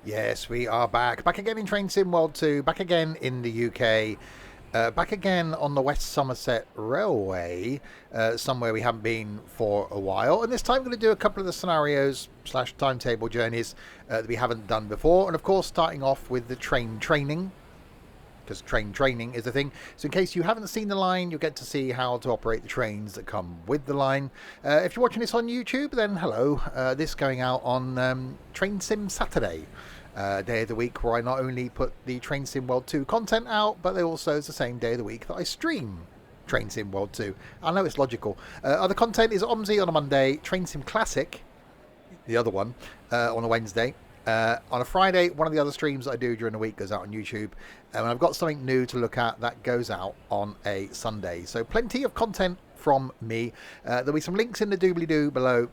Yes, we are back. Back again in Train Sim World 2. Back again in the UK. Back again on the West Somerset Railway. Somewhere we haven't been for a while. And this time we're going to do a couple of the scenarios / timetable journeys that we haven't done before. And of course, starting off with the train training. Because train training is a thing. So in case you haven't seen the line, you'll get to see how to operate the trains that come with the line. If you're watching this on YouTube, then hello. This going out on Train Sim Saturday. Day of the week where I not only put the Train Sim World 2 content out, but also is the same day of the week that I stream Train Sim World 2. I know it's logical. Other content is OMSI on a Monday, Train Sim Classic, the other one, on a Wednesday. On a Friday, one of the other streams that I do during the week goes out on YouTube. And I've got something new to look at that goes out on a Sunday. So plenty of content from me. There'll be some links in the doobly-doo below.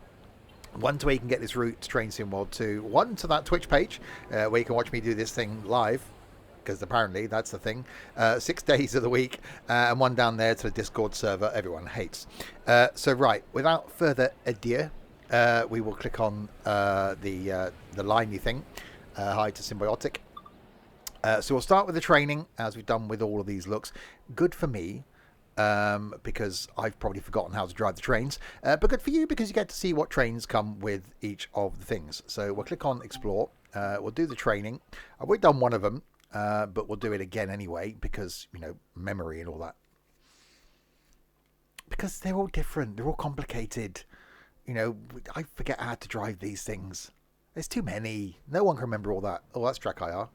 One to where you can get this route to Train Sim World 2. One to that Twitch page where you can watch me do this thing live. Because apparently that's the thing. 6 days of the week. And one down there to the Discord server everyone hates. So right, without further ado, we will click on the liney thing. Hi to Symbiotic. So we'll start with the training, as we've done with all of these looks. Good for me, because I've probably forgotten how to drive the trains. But good for you, because you get to see what trains come with each of the things. So we'll click on Explore. We'll do the training. I've already done one of them, but we'll do it again anyway, because, you know, memory and all that. Because they're all different. They're all complicated. You know, I forget how to drive these things. There's too many. No one can remember all that. Oh, that's track IR.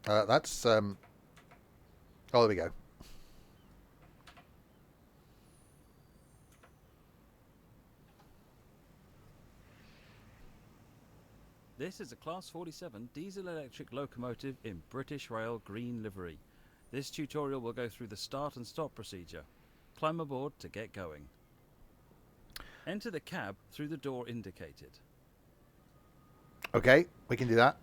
That's oh, there we go. This is a Class 47 diesel-electric locomotive in British Rail green livery. This tutorial will go through the start and stop procedure. Climb aboard to get going. Enter the cab through the door indicated. Okay, we can do that.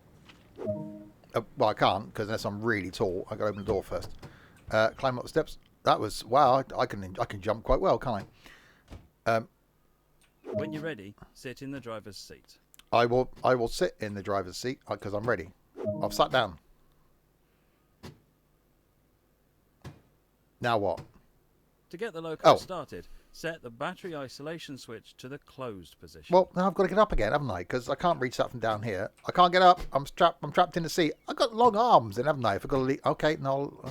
Well, I can't, because unless I'm really tall, I've got to open the door first. Climb up the steps. That was, wow, I can jump quite well, can't I? When you're ready, sit in the driver's seat. I will sit in the driver's seat, because I'm ready. I've sat down. Now what? To get the loco started, set the battery isolation switch to the closed position. Well, now I've got to get up again, haven't I? Because I can't reach that from down here. I can't get up. I'm trapped in the seat. I've got long arms, then, haven't I? If I've got to leave. Okay, no.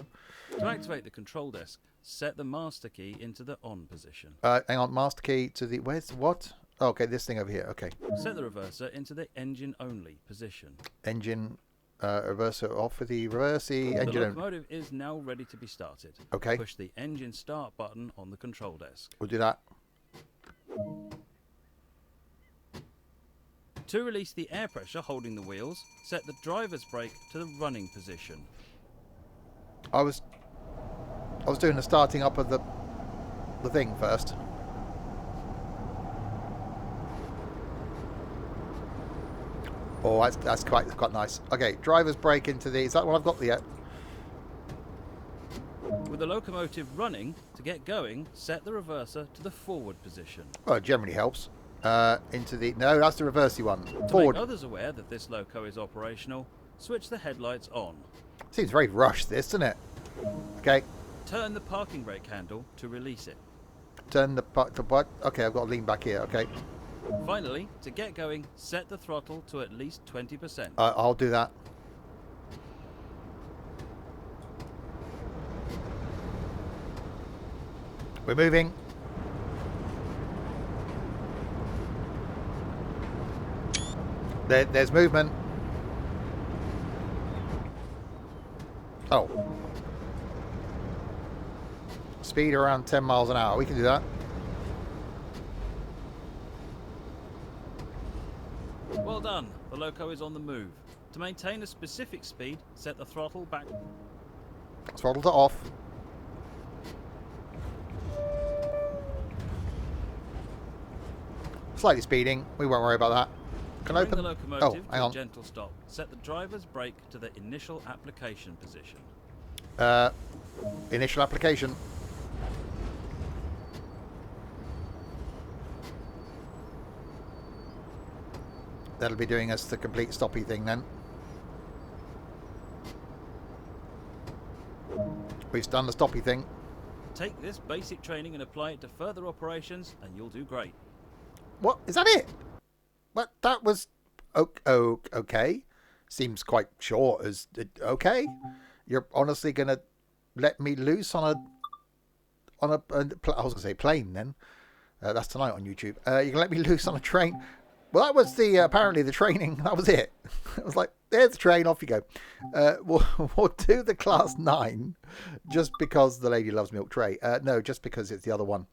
To activate the control desk, set the master key into the on position. Hang on, master key to the where's what? Oh, okay, this thing over here. Okay. Set the reverser into the engine only position. Engine. Reverser off with the reverse-y engine. The locomotive is now ready to be started. Okay. Push the engine start button on the control desk. We'll do that. To release the air pressure holding the wheels, set the driver's brake to the running position. I was doing the starting up of the thing first. Oh, that's quite nice. Okay, driver's brake into the... Is that what I've got yet? With the locomotive running, to get going, set the reverser to the forward position. Well, it generally helps. Into the... No, that's the reversey one. To Forward. make others aware that this loco is operational, switch the headlights on. Seems very rushed, this, doesn't it? Okay. Turn the parking brake handle to release it. Turn the... Okay, I've got to lean back here. Okay. Finally, to get going, set the throttle to at least 20%. I'll do that. We're moving. There's movement. Oh. Speed around 10 miles an hour. We can do that. Well done. The loco is on the move. To maintain a specific speed, set the throttle back. Throttle to off. Slightly speeding. We won't worry about that. Can I Bring open the locomotive hang to on. a gentle stop. Set the driver's brake to the initial application position. Initial application. That'll be doing us the complete stoppy thing then. We've done the stoppy thing. Take this basic training and apply it to further operations, and you'll do great. What? Is that it? What? That was... okay. Seems quite short as... Okay. You're honestly going to let me loose on a... I was going to say plane then. That's tonight on YouTube. You're going to let me loose on a train. Well, that was the... apparently the training. That was it. I was like, there's the train. Off you go. We'll do the Class 9 just because the lady loves milk tray. No, just because it's the other one.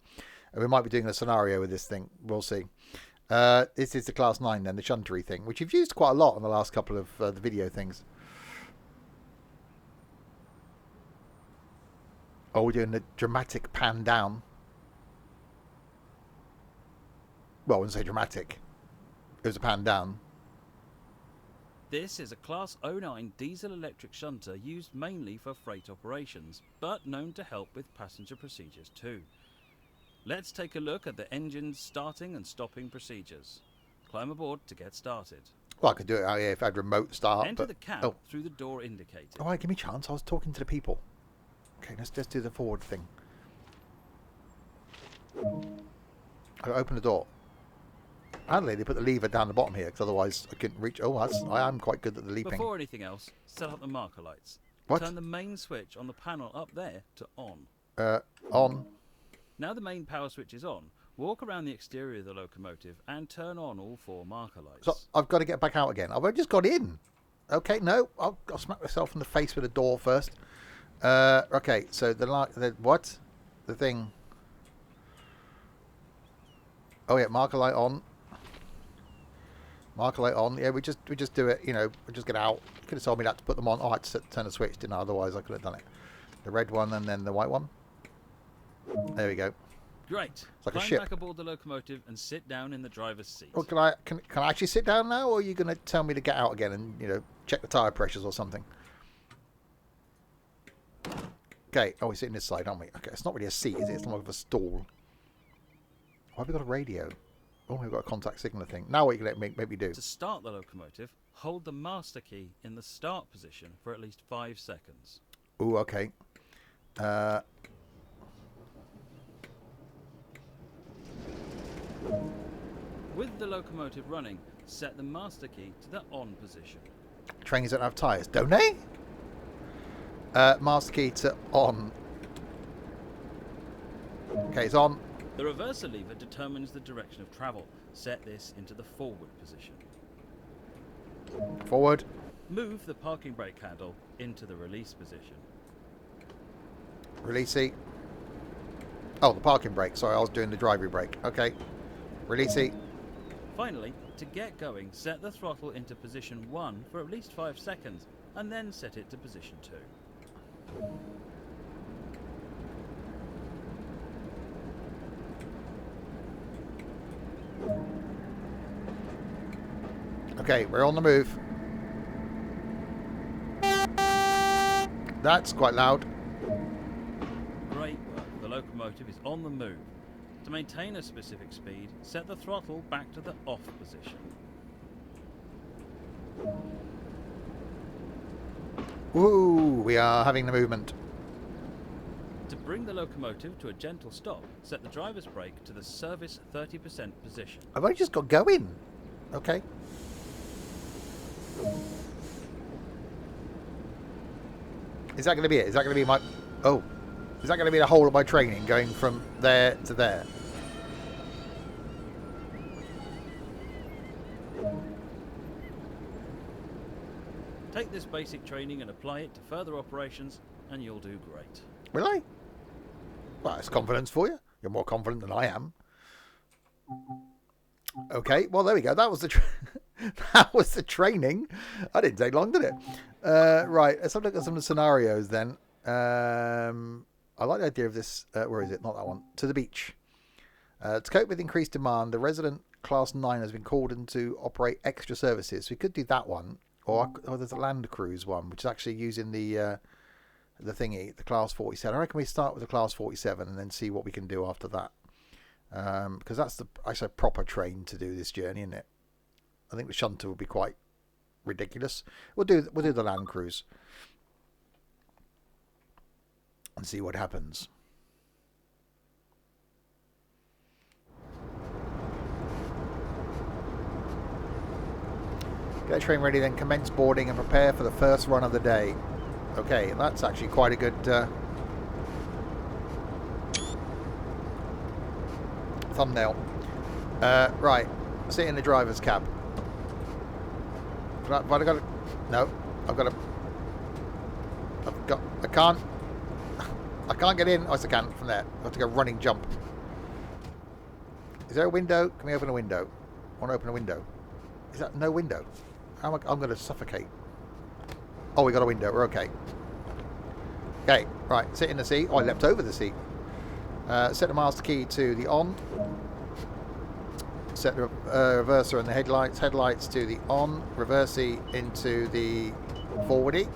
We might be doing a scenario with this thing. We'll see. This is the Class 9 then, the shuntery thing, which you've used quite a lot on the last couple of the video things. Oh, we're doing the dramatic pan down. Well, I wouldn't say dramatic. It was a pan down. This is a Class 09 diesel-electric shunter used mainly for freight operations, but known to help with passenger procedures too. Let's take a look at the engine's starting and stopping procedures. Climb aboard to get started. Well, I could do it out here if I had remote start. Enter the cab through the door indicated. All right, give me a chance. I was talking to the people. Okay, let's just do the forward thing. I open the door. Handily, they put the lever down the bottom here, because otherwise I couldn't reach. Oh, I am quite good at the leaping. Before anything else, set up the marker lights. What? Turn the main switch on the panel up there to on. On. Now the main power switch is on, walk around the exterior of the locomotive and turn on all 4 marker lights. So I've got to get back out again. I've just got in. Okay, no, I'll smack myself in the face with the door first. Okay, so the what? The thing. Oh yeah, marker light on. Marker light on. Yeah, we just do it. You know, we just get out. You could have told me that to put them on. Oh, I had to turn the switch, didn't I? Otherwise, I could have done it. The red one and then the white one. There we go. Great. It's like a Climb ship. back aboard the locomotive and sit down in the driver's seat. Well, can I actually sit down now, or are you going to tell me to get out again and check the tyre pressures or something? Okay. Oh, we're sitting this side, aren't we? Okay, it's not really a seat, is it? It's more of a stall. Why have we got a radio? Oh, we've got a contact signaller thing. Now what you can make me do? To start the locomotive, hold the master key in the start position for at least 5 seconds. Ooh, okay. With the locomotive running, set the master key to the on position. Trains don't have tyres, don't they? Master key to on. Okay, it's on. The reverser lever determines the direction of travel. Set this into the forward position. Forward. Move the parking brake handle into the release position. Releasey. Oh, the parking brake. Sorry, I was doing the driving brake. Okay. Releasey. Finally, to get going, set the throttle into position 1 for at least 5 seconds, and then set it to position 2. Okay, we're on the move. That's quite loud. Great work. The locomotive is on the move. To maintain a specific speed, set the throttle back to the off position. Ooh, we are having the movement. To bring the locomotive to a gentle stop, set the driver's brake to the service 30% position. I've only just got going. Okay. Is that going to be it? Is that going to be my... Oh. Is that going to be the whole of my training, going from there to there? Take this basic training and apply it to further operations, and you'll do great. Will I? Well, it's confidence for you. You're more confident than I am. Okay, well, there we go. That was the that was the training. That didn't take long, did it? Right, let's have a look at some of the scenarios then. I like the idea of this. Where is it? Not that one. To the beach. To cope with increased demand, the resident Class 9 has been called in to operate extra services. So we could do that one. Or there's a land cruise one, which is actually using the thingy, the Class 47. I reckon we start with the Class 47 and then see what we can do after that. Because that's the actually proper train to do this journey, isn't it? I think the shunter will be quite ridiculous. We'll do the Land Cruise and see what happens. Get train ready, then commence boarding and prepare for the first run of the day. Okay, that's actually quite a good thumbnail. Right, sit in the driver's cab. But I got to... No, I can't... I can't get in. Oh, yes, I can from there. I have to go running jump. Is there a window? Can we open a window? I want to open a window. Is that no window? I'm going to suffocate. Oh, we got a window. We're okay. Okay, right. Sit in the seat. Oh, I leapt over the seat. Set the master key to the on. Set the reverser and the headlights. Headlights to the on. Reversey into the forwardy.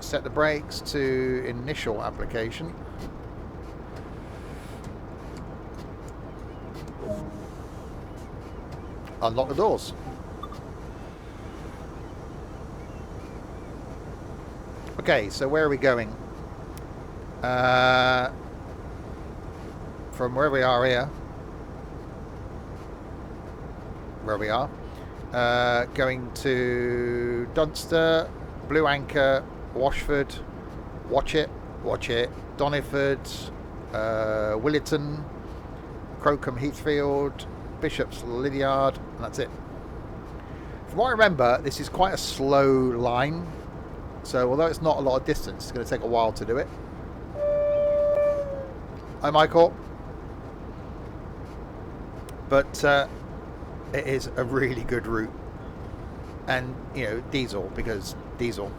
Set the brakes to initial application. Unlock the doors. Okay, so where are we going? From where we are here, going to Dunster, Blue Anchor, Washford, Watchet, Doniford, Williton, Crocombe Heathfield, Bishop's Lydiard, and that's it. From what I remember, this is quite a slow line, so although it's not a lot of distance, it's going to take a while to do it. Hi, Michael. But it is a really good route, and you know, diesel, because diesel.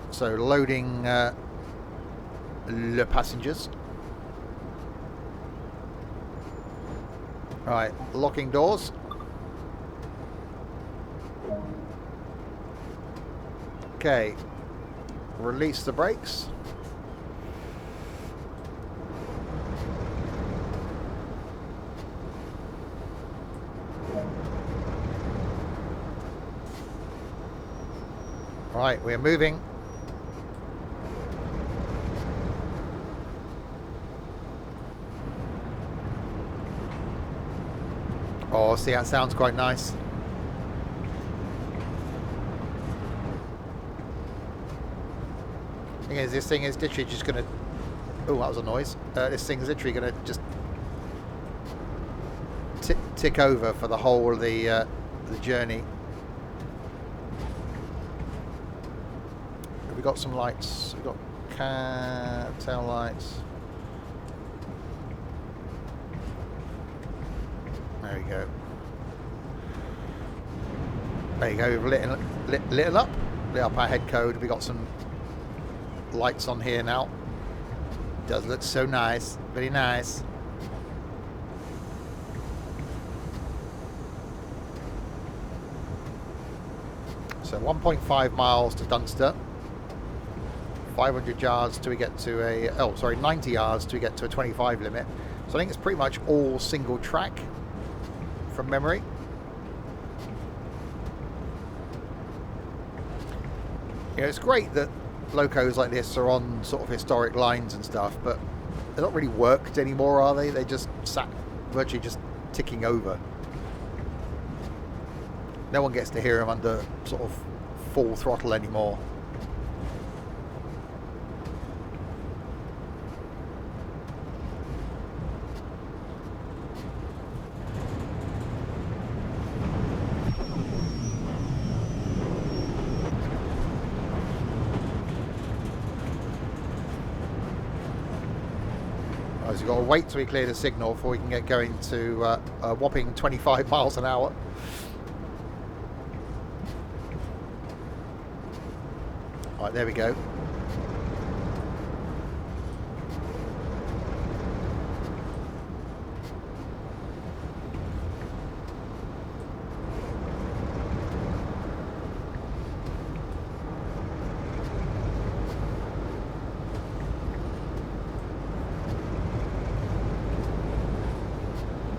So loading the passengers. Right, locking doors. Okay, release the brakes. Right, we're moving. Oh, see, that sounds quite nice. Thing is, this thing is literally just going to... Oh, that was a noise. This thing is literally going to just tick over for the whole of the journey. Have we got some lights? We've got tail lights. There we go. There you go. We've lit up our head code. We got some lights on here now. Does look so nice. Very nice. So 1.5 miles to Dunster. 500 yards till we get to a... 90 yards till we get to a 25 limit. So I think it's pretty much all single track from memory. You know, it's great that locos like this are on sort of historic lines and stuff, but they're not really worked anymore, are they? They just sat virtually just ticking over. No one gets to hear them under sort of full throttle anymore. So you've got to wait till we clear the signal before we can get going to a whopping 25 miles an hour. Right, there we go.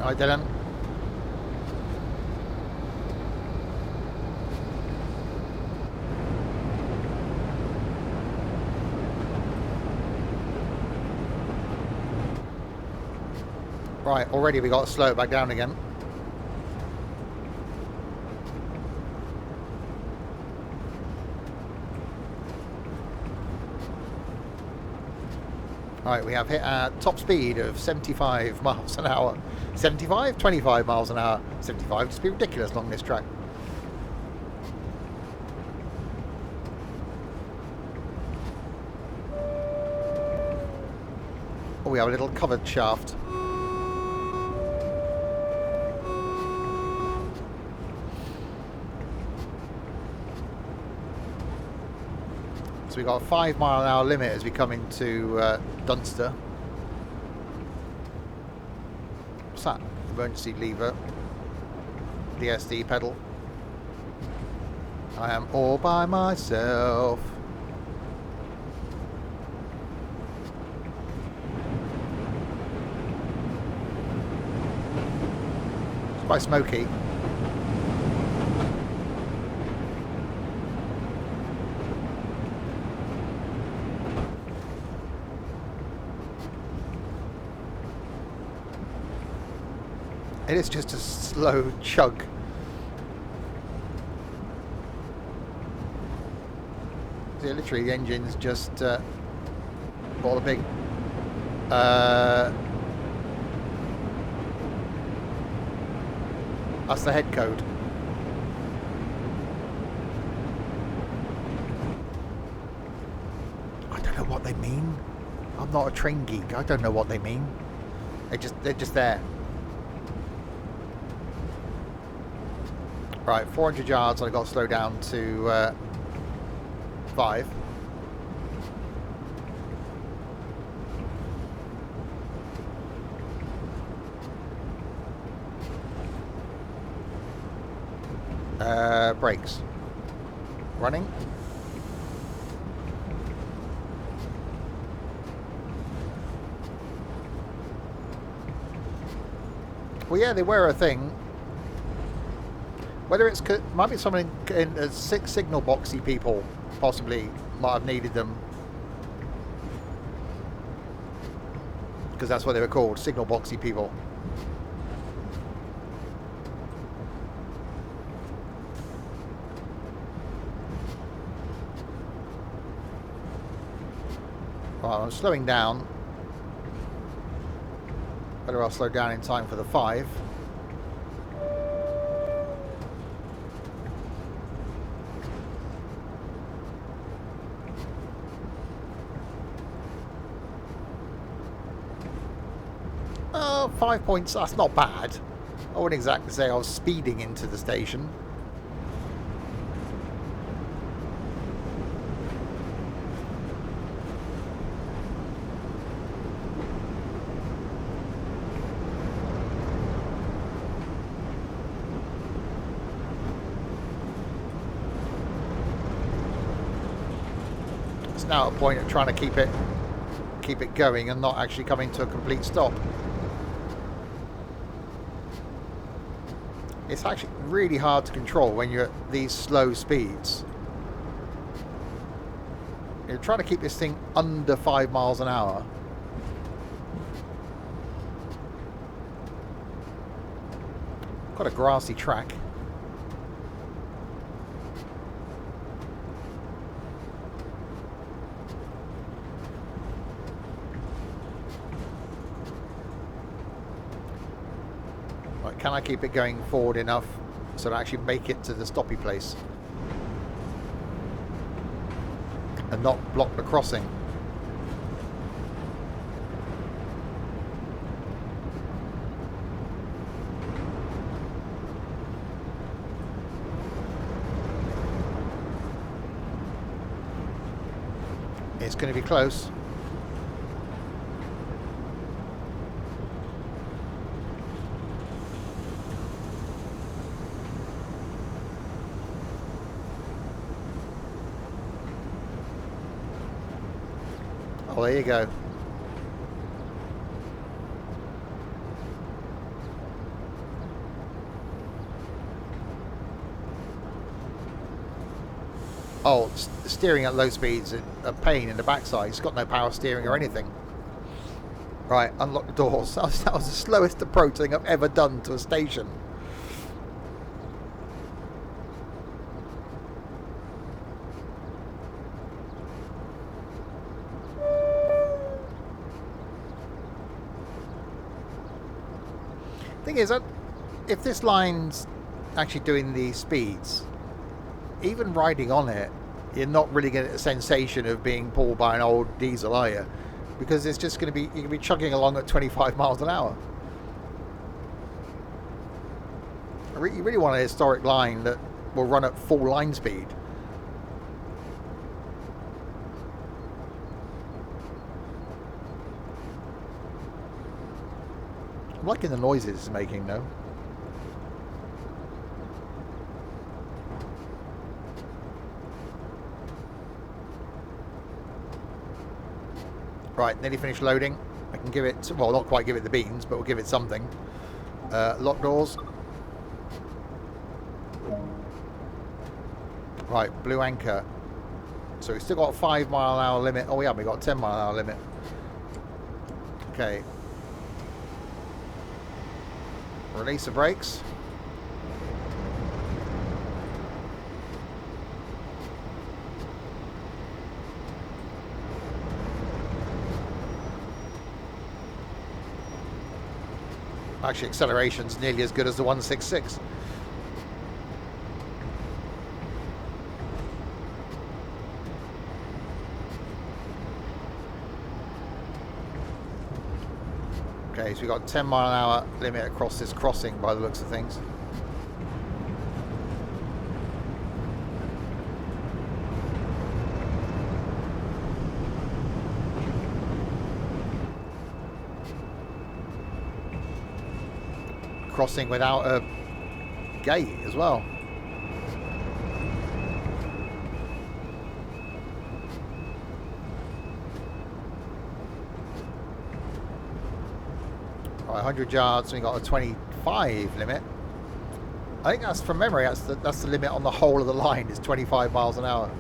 Hi, Dylan. Right, already we got to slow it back down again. Right, we have hit our top speed of 75 miles an hour. 75? 25 miles an hour. 75 just be ridiculous along this track. Oh, we have a little covered shaft. So we got a 5 mile an hour limit as we come into Dunster. What's that? Emergency lever. DSD pedal. I am all by myself. It's quite smoky. It is just a slow chug. So literally the engine's just all a big that's the head code. I don't know what they mean. I'm not a train geek. I don't know what they mean. They're just there. Right, 400 yards, I've got to slow down to 5. Brakes. Running. Well, yeah, they were a thing. Whether it's might be someone in signal boxy people possibly might have needed them, because that's what they were called, signal boxy people. Right, I'm slowing down. Whether I'll slow down in time for the 5. Oh, 5 points, that's not bad. I wouldn't exactly say I was speeding into the station. It's now at a point of trying to keep it going and not actually coming to a complete stop. It's actually really hard to control when you're at these slow speeds. You're trying to keep this thing under 5 miles an hour. Got a grassy track. Right, can I keep it going forward enough so to actually make it to the stoppy place and not block the crossing? It's going to be close. Well, there you go. Oh, steering at low speeds is a pain in the backside. It's got no power steering or anything. Right, unlock the doors. That was the slowest approach thing I've ever done to a station. Thing is, that if this line's actually doing these speeds, even riding on it, you're not really getting a sensation of being pulled by an old diesel, are you? Because it's just going to be, you're going to be chugging along at 25 miles an hour. You really want a historic line that will run at full line speed. I'm liking the noises it's making though. Right, nearly finished loading. I can give it, well, not quite give it the beans, but we'll give it something. Lock doors. Right, blue anchor. So we've still got a 5 mile an hour limit. Oh yeah, we got a 10 mile an hour limit. Okay. Release the brakes. Actually, acceleration's nearly as good as the 166. Okay, so we've got 10 mile an hour limit across this crossing by the looks of things. Crossing without a gate as well. Right, 100 yards, we got a 25 limit. I think that's from memory. That's the limit on the whole of the line. Is 25 miles an hour.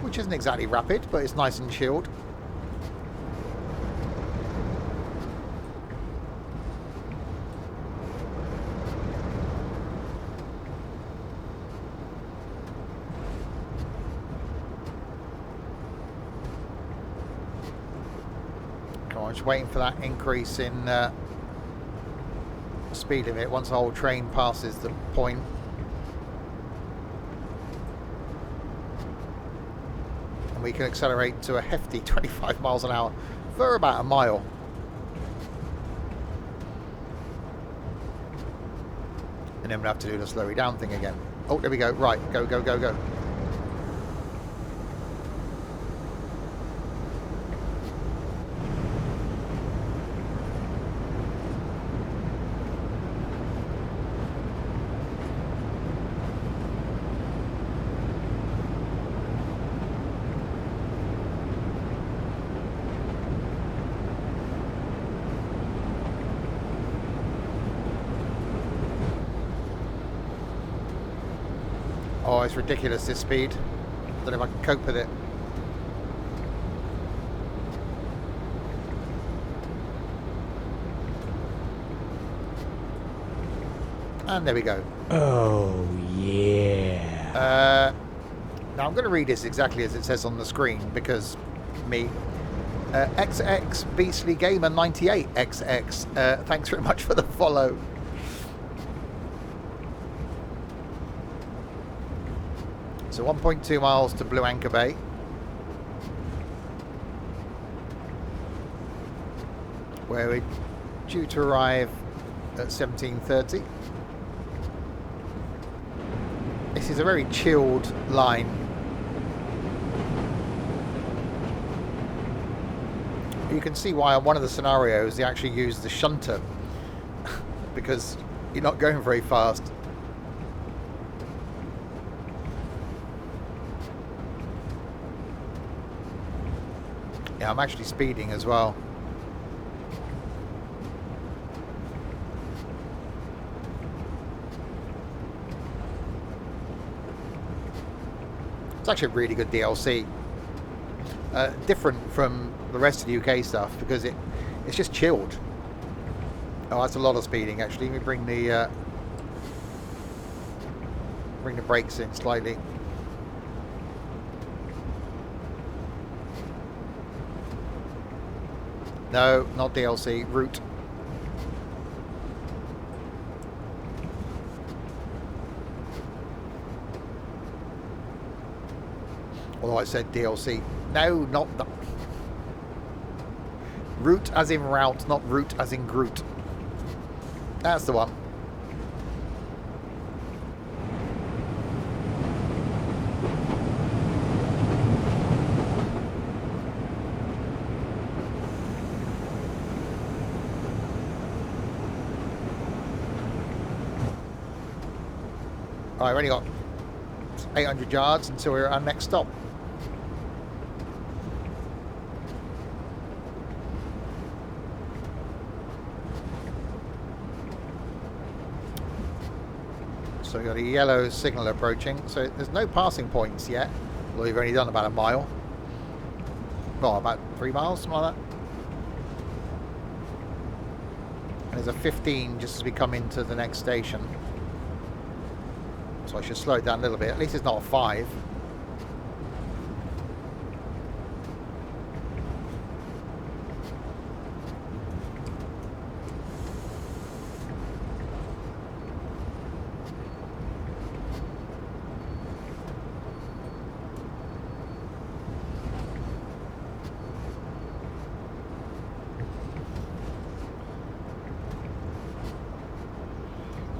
Which isn't exactly rapid, but it's nice and chilled. Come on, just waiting for that increase in speed limit once the whole train passes the point. We can accelerate to a hefty 25 miles an hour for about a mile. And then we'll have to do the slowing down thing again. Oh, there we go. Right, go, go, go, go. Oh, it's ridiculous, this speed. I don't know if I can cope with it. And there we go. Oh, yeah. Now I'm going to read this exactly as it says on the screen because me. XX Beastly Gamer 98 XX. Thanks very much for the follow. So 1.2 miles to Blue Anchor Bay. Where we're due to arrive at 17:30. This is a very chilled line. You can see why on one of the scenarios they actually use the shunter because you're not going very fast. Yeah, I'm actually speeding as well. It's actually a really good DLC. Different from the rest of the UK stuff because it's just chilled. Oh, that's a lot of speeding actually. Let me bring the brakes in slightly. No, not DLC, route. Although I said DLC. No, not the route as in route, not route as in Groot. That's the one. I've only got 800 yards until we're at our next stop. So we've got a yellow signal approaching. So there's no passing points yet. Well, we've only done about a mile. Well, about 3 miles, something like that. And there's a 15 just as we come into the next station. So I should slow it down a little bit. At least it's not a 5.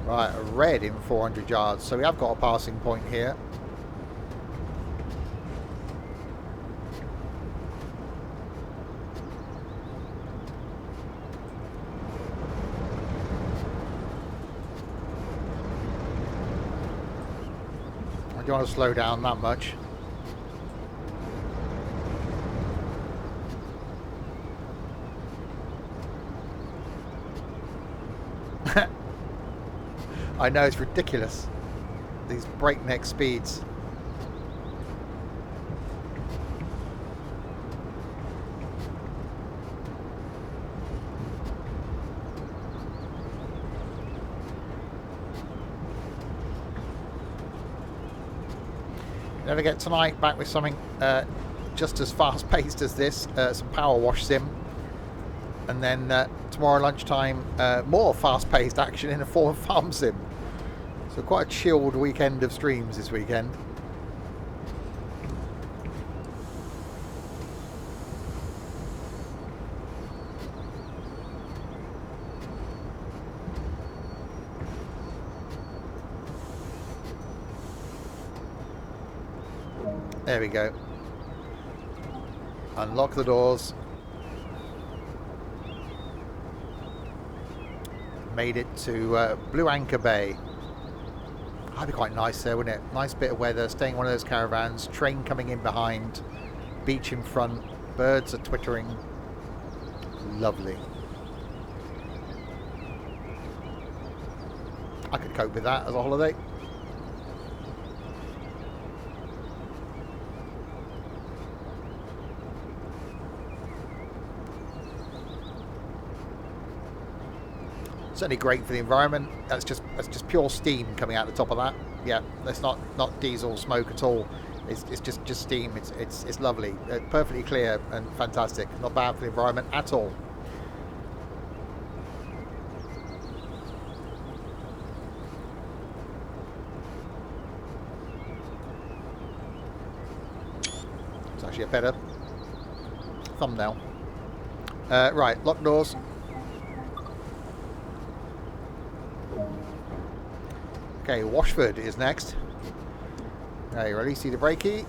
Right, a red in 400 yards. So we have got a passing point here. I don't want to slow down that much. I know, it's ridiculous. These breakneck speeds. Never get tonight back with something just as fast paced as this, some power wash sim, and then tomorrow lunchtime more fast paced action in a form of farm sim. So quite a chilled weekend of streams this weekend. There we go. Unlock the doors. Made it to Blue Anchor Bay. That'd be quite nice there, wouldn't it? Nice bit of weather, staying in one of those caravans, train coming in behind, beach in front, birds are twittering. Lovely. I could cope with that as a holiday. Certainly great for the environment. That's just pure steam coming out the top of that. Yeah, that's not diesel smoke at all. It's just steam. It's lovely, perfectly clear and fantastic. Not bad for the environment at all. It's actually a better thumbnail. Right, lock doors. Okay, Washford is next. Okay, ready? See the brakey.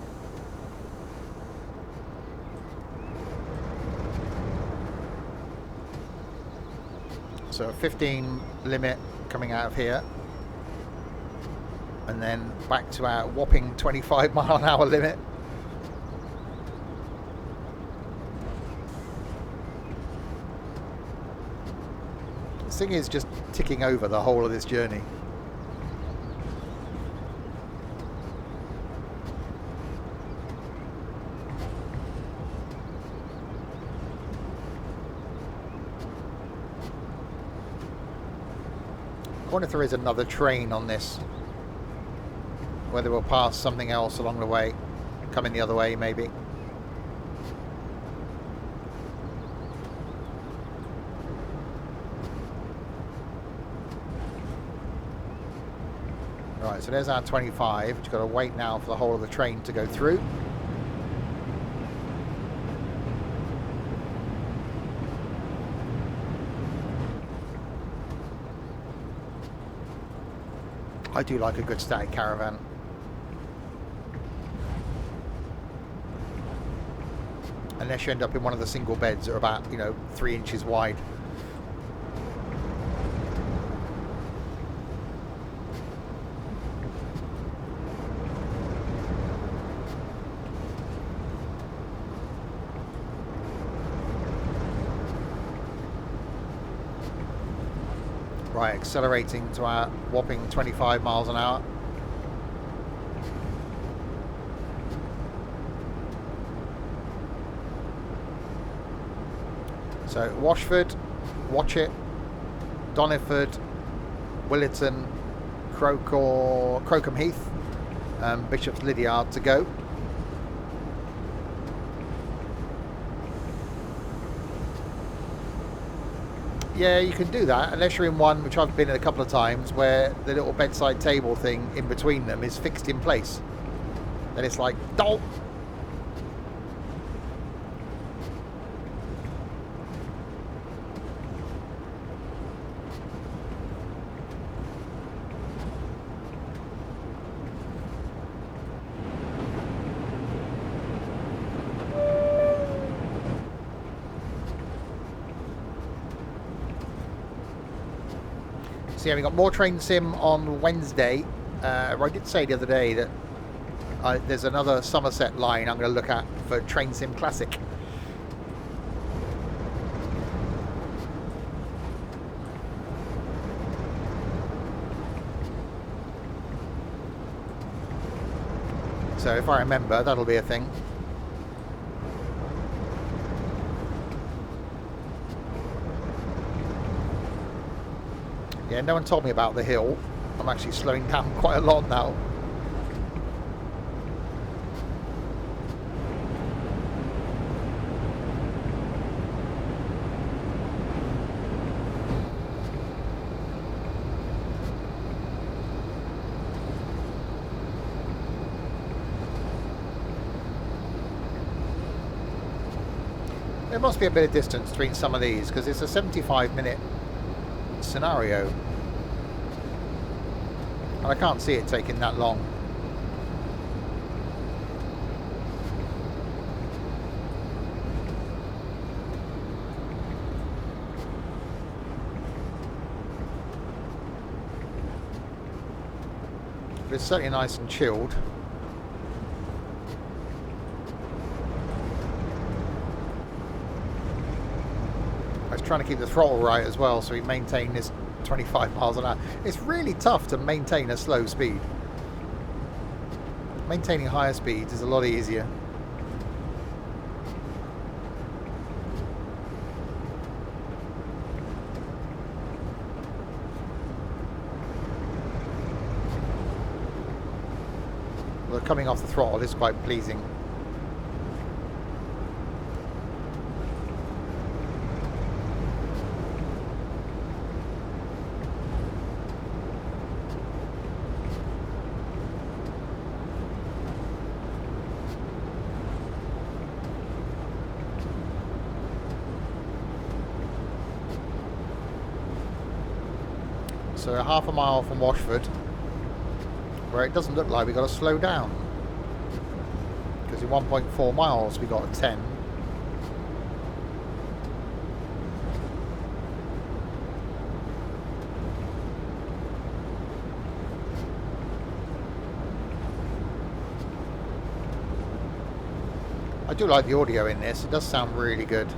So a 15 limit coming out of here. And then back to our whopping 25 mile an hour limit. This thing is just ticking over the whole of this journey. I wonder if there is another train on this. Whether we'll pass something else along the way. Coming the other way, maybe. Right, so there's our 25. We've got to wait now for the whole of the train to go through. I do like a good static caravan. Unless you end up in one of the single beds that are about, 3 inches wide. Right, accelerating to our whopping 25 miles an hour. So Washford, Watchet, Doniford, Williton, Crocombe Heath, Bishop's Lydiard to go. Yeah, you can do that, unless you're in one, which I've been in a couple of times, where the little bedside table thing in between them is fixed in place. Then it's like, dolt. So yeah, we got more train sim on Wednesday. I did say the other day that there's another Somerset line I'm going to look at for Train Sim Classic. So if I remember, that'll be a thing. Yeah, no one told me about the hill. I'm actually slowing down quite a lot now. There must be a bit of distance between some of these because it's a 75-minute scenario. And I can't see it taking that long. But it's certainly nice and chilled. I was trying to keep the throttle right as well, so we maintain this 25 miles an hour. It's really tough to maintain a slow speed. Maintaining higher speeds is a lot easier. Well, coming off the throttle is quite pleasing. So half a mile from Washford, where it doesn't look like we've got to slow down, because in 1.4 miles we got a 10. I do like the audio in this, it does sound really good.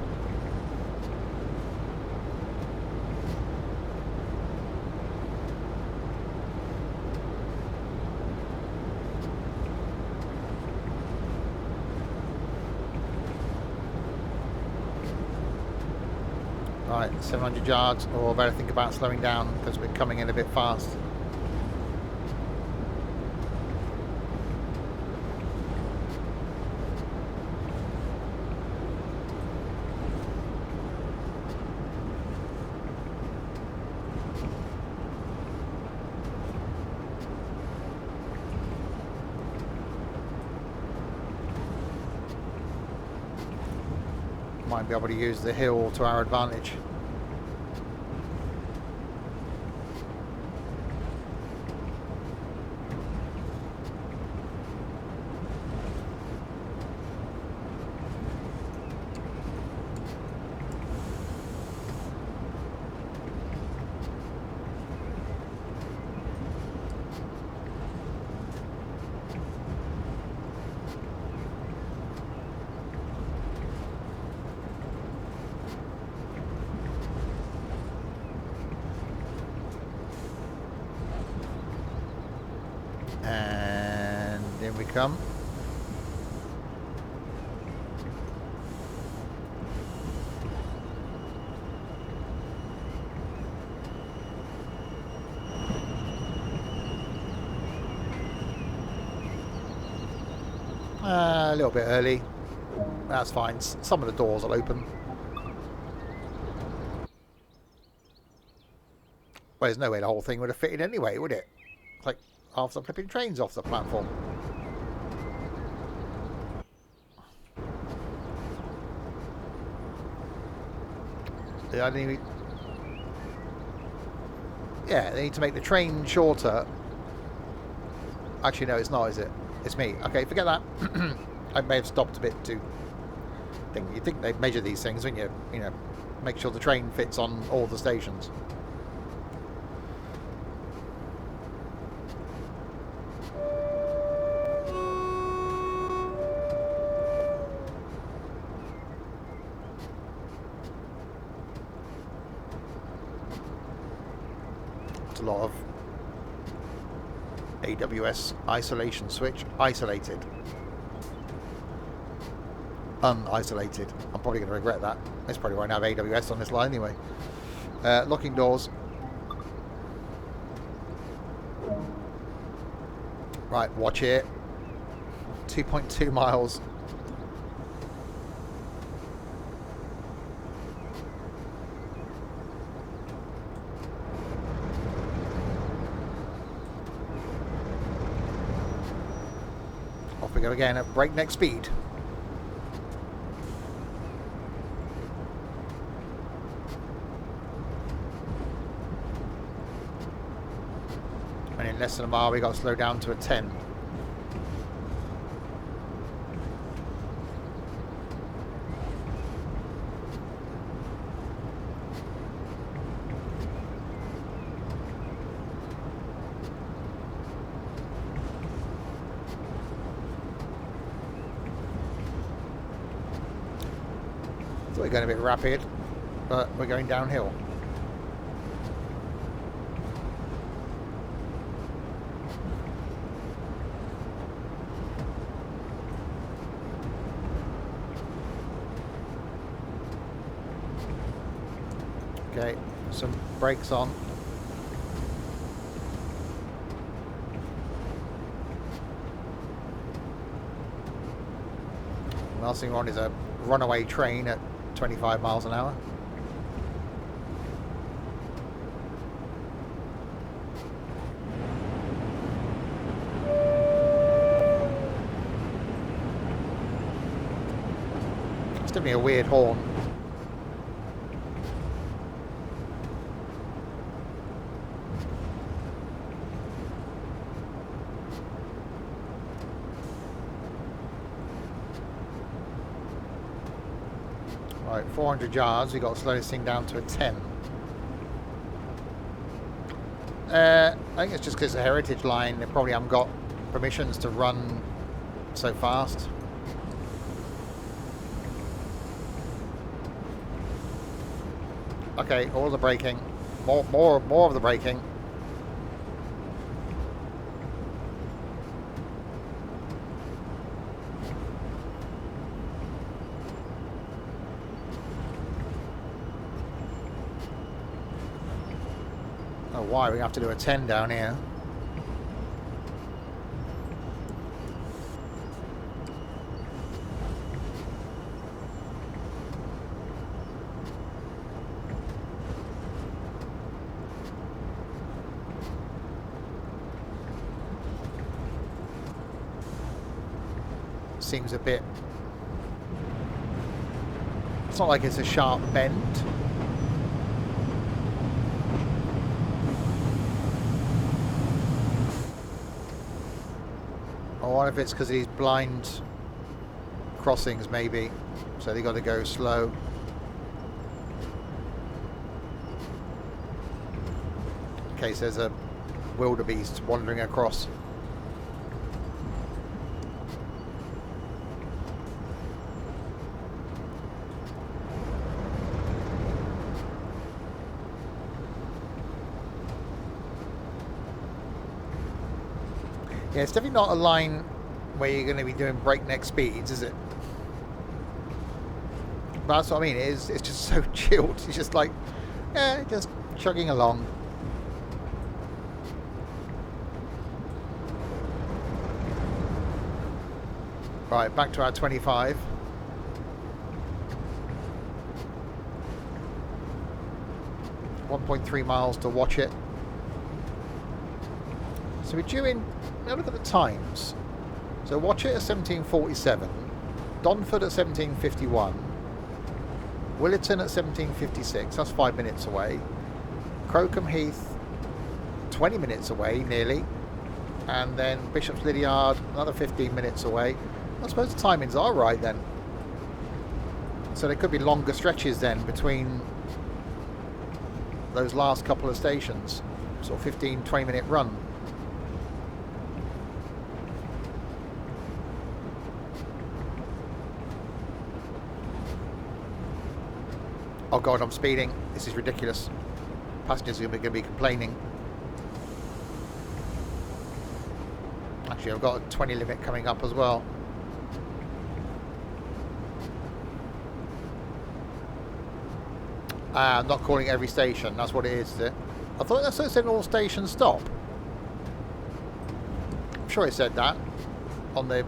Right, 700 yards, or better think about slowing down because we're coming in a bit fast. Might be able to use the hill to our advantage. And in we come. A little bit early. That's fine. Some of the doors will open. Well, there's no way the whole thing would have fitted anyway, would it? It's like half the flipping trains off the platform. Yeah, they need to make the train shorter. Actually, no, it's not, is it? It's me. Okay, forget that. I may have stopped a bit too. You think they'd measure these things, wouldn't you? You know, make sure the train fits on all the stations. It's a lot of AWS isolation switch. Isolated. Unisolated. I'm probably going to regret that. This probably won't have AWS on this line anyway. Locking doors. Right, watch here. 2.2 miles. Off we go again at breakneck speed. And in less than a mile we got to slow down to a 10. Thought we were going a bit rapid, but we're going downhill. Okay, some brakes on. Last thing we're on is a runaway train at 25 miles an hour. It's definitely a weird horn. Right, 400 yards, we've got to slow this thing down to a 10. I think it's just because the heritage line, they probably haven't got permissions to run so fast. Okay, all the braking. More of the braking. why we have to do a 10 down here. Seems a bit... It's not like it's a sharp bend. I wonder if it's because of these blind crossings, maybe. So they got to go slow. In case there's a wildebeest wandering across. Yeah, it's definitely not a line where you're going to be doing breakneck speeds, is it? But that's what I mean. It's just so chilled. It's just like, yeah, just chugging along. Right, back to our 25. .3 miles to watch it. So we're due in. Now look at the times. So watch it at 17:47, Donford at 17:51, Willerton at 17:56. That's 5 minutes away. Crocombe Heath, 20 minutes away, nearly, and then Bishop's Lydiard, another 15 minutes away. I suppose the timings are right then. So there could be longer stretches then between those last couple of stations, sort of 15-20 minute run. Oh god, I'm speeding. This is ridiculous. Passengers are going to be complaining. Actually, I've got a 20 limit coming up as well. I'm not calling every station. That's what it is it? I thought that's what it said all stations stop. I'm sure it said that on the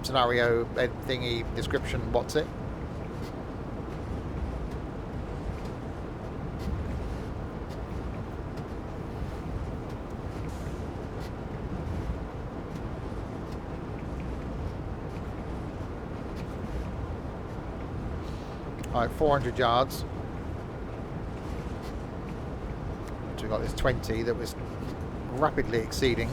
scenario thingy description. What's it? Alright, 400 yards. So we've got this 20 that was rapidly exceeding.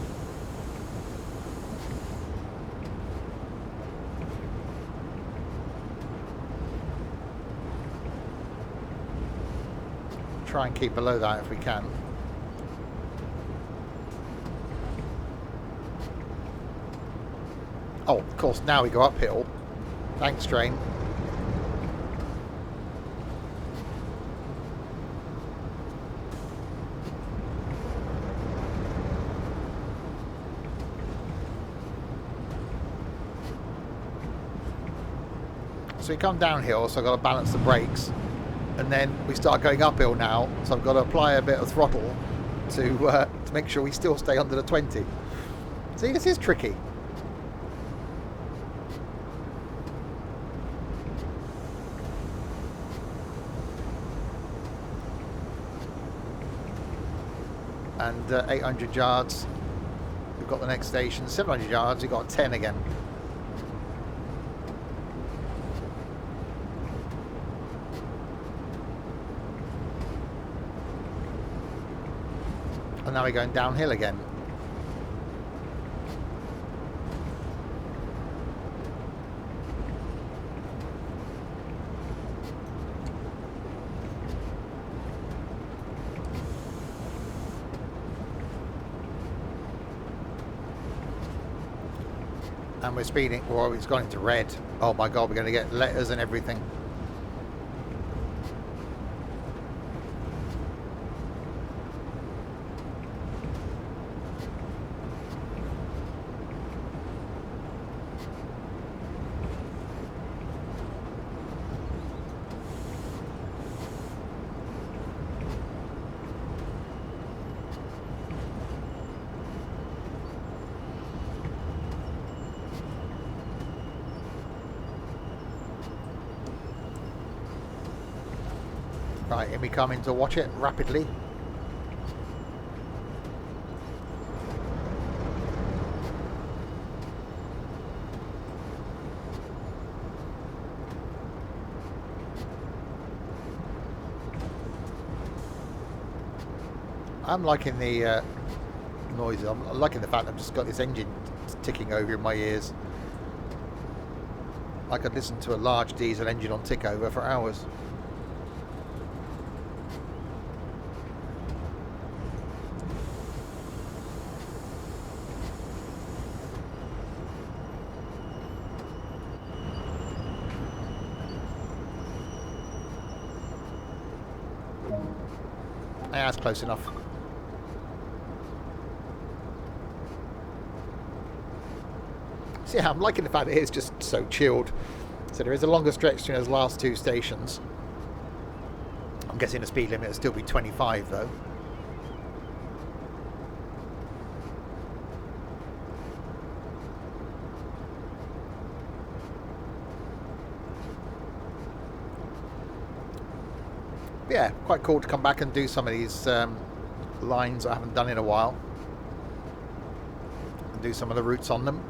Try and keep below that if we can. Oh, of course, now we go uphill. Thanks, train. So we come downhill, so I've got to balance the brakes, and then we start going uphill now, so I've got to apply a bit of throttle to make sure we still stay under the 20. See, this is tricky. And 800 yards, we've got the next station. 700 yards, we've got 10 again. And now we're going downhill again. And we're speeding. Well, it's gone into red. Oh my god, we're going to get letters and everything. Right, in we come in to watch it rapidly. I'm liking the noises. I'm liking the fact I've just got this engine ticking over in my ears. I could listen to a large diesel engine on tick over for hours. Yeah, that's close enough. So yeah, I'm liking the fact that it is just so chilled. So there is a longer stretch between those last two stations. I'm guessing the speed limit will still be 25 though. But yeah, quite cool to come back and do some of these lines I haven't done in a while. And do some of the routes on them.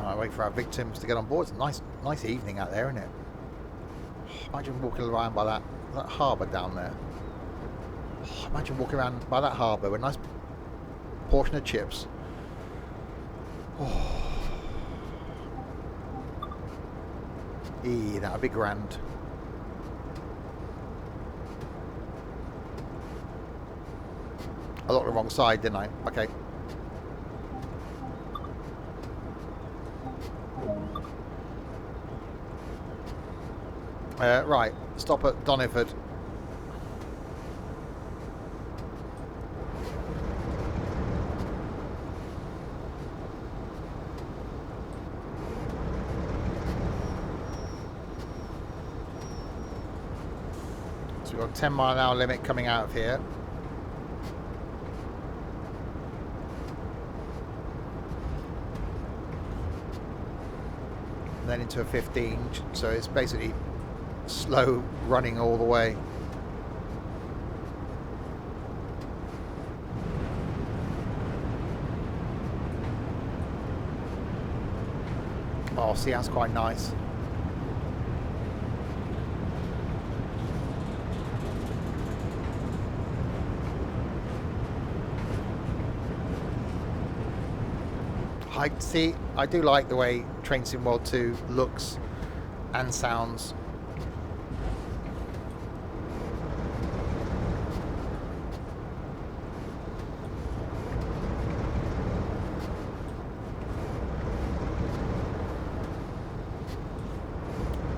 I wait for our victims to get on board. It's a nice evening out there, isn't it? Imagine walking around by that harbour down there. Imagine walking around by that harbour with a nice portion of chips. That would be grand. I looked the wrong side, didn't I? Okay. Right, stop at Doniford. So we've got a 10-mile-an-hour limit coming out of here. And then into a 15, so it's basically slow running all the way. Oh, see, that's quite nice. I do like the way Train Sim World 2 looks and sounds.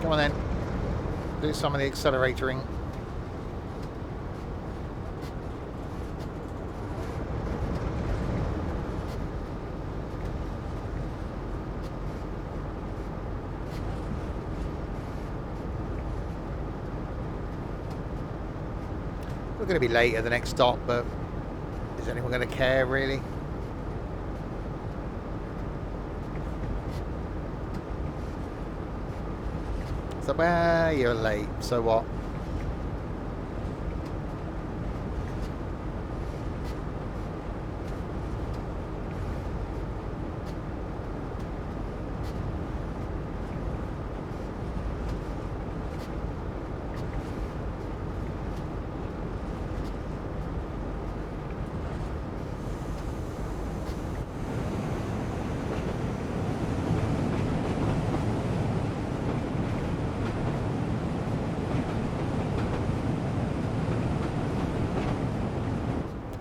Come on then, do some of the accelerating. We're going to be late at the next stop, but is anyone going to care really? So, well, you're late, so what?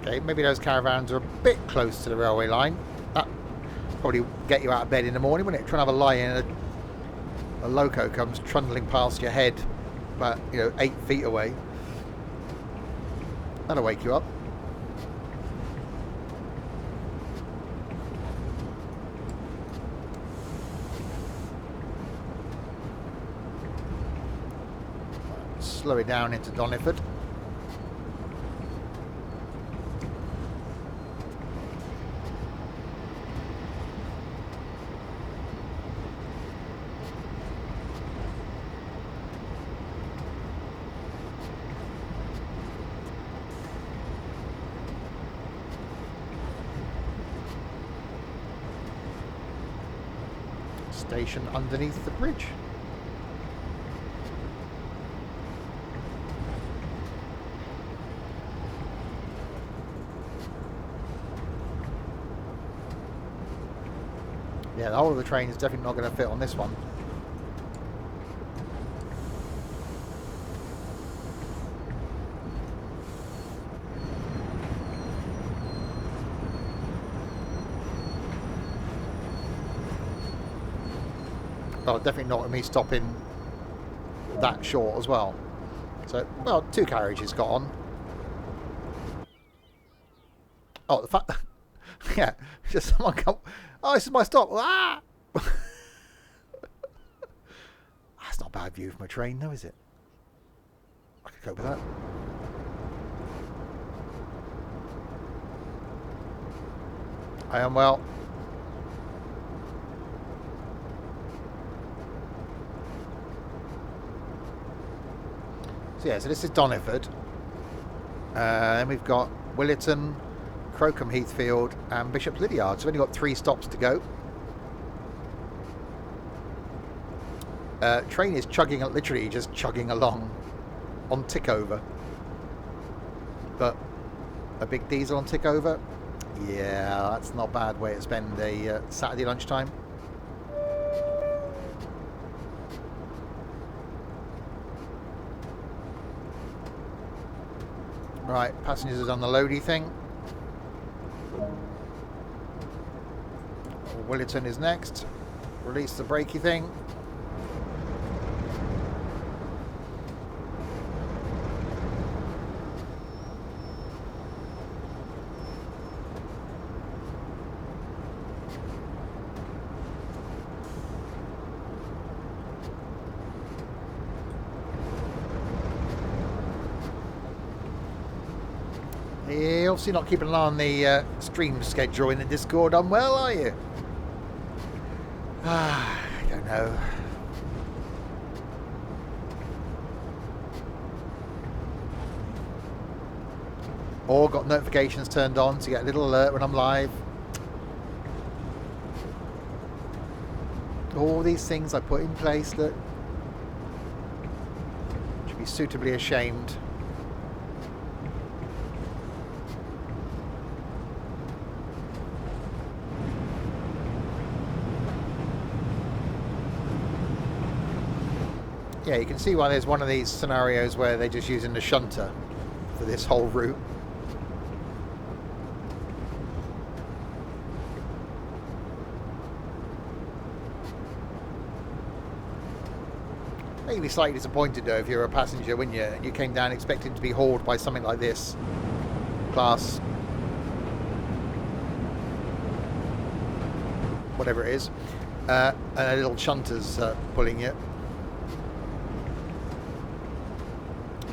Okay, maybe those caravans are a bit close to the railway line. That probably get you out of bed in the morning, wouldn't it? Trying to have a lie in and a loco comes trundling past your head, but 8 feet away. That'll wake you up. Slow it down into Doniford. station underneath the bridge. Yeah, the whole of the train is definitely not going to fit on this one. Oh, definitely not with me stopping that short as well. So, well, 2 carriages got on. Oh, the fact... yeah, just someone come... Oh, this is my stop. Ah! That's not a bad view from a train, though, is it? I could cope with that. I am well. So yeah, so this is Doniford. Then we've got Williton, Crocombe Heathfield and Bishop's Lydiard. So we've only got 3 stops to go. Train is chugging, literally just chugging along on tick over. But a big diesel on tick over, yeah, that's not a bad way to spend a Saturday lunchtime. Right, passengers have done the loady thing. Williton is next. Release the brakey thing. You're obviously not keeping an eye on the stream schedule in the Discord unwell, are you? I don't know. Or got notifications turned on to get a little alert when I'm live. All these things I put in place that should be suitably ashamed. Yeah, you can see why there's one of these scenarios where they're just using the shunter for this whole route. You'd be slightly disappointed though if you're a passenger, wouldn't you? And you came down expecting to be hauled by something like this class, whatever it is, and a little shunter's pulling you.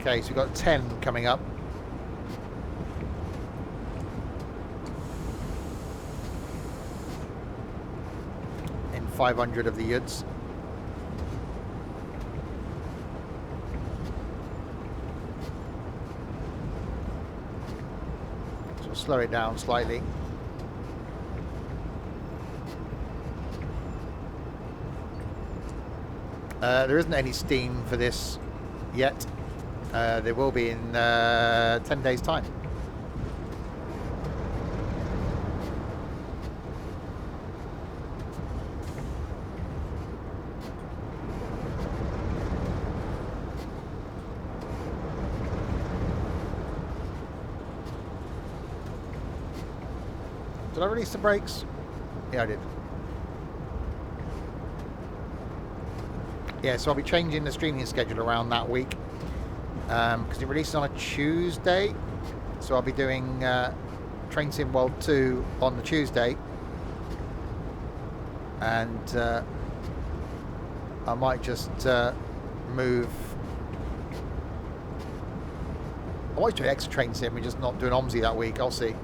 Okay, so we've got 10 coming up. In 500 of the Yuds. So we'll slow it down slightly. There isn't any steam for this yet. There will be in 10 days' time. Did I release the brakes? Yeah, I did. Yeah, so I'll be changing the streaming schedule around that week. Because it releases on a Tuesday, so I'll be doing Train Sim World 2 on the Tuesday, and I might just move. I might do extra Train Sim. We're just not doing OMSI that week. I'll see.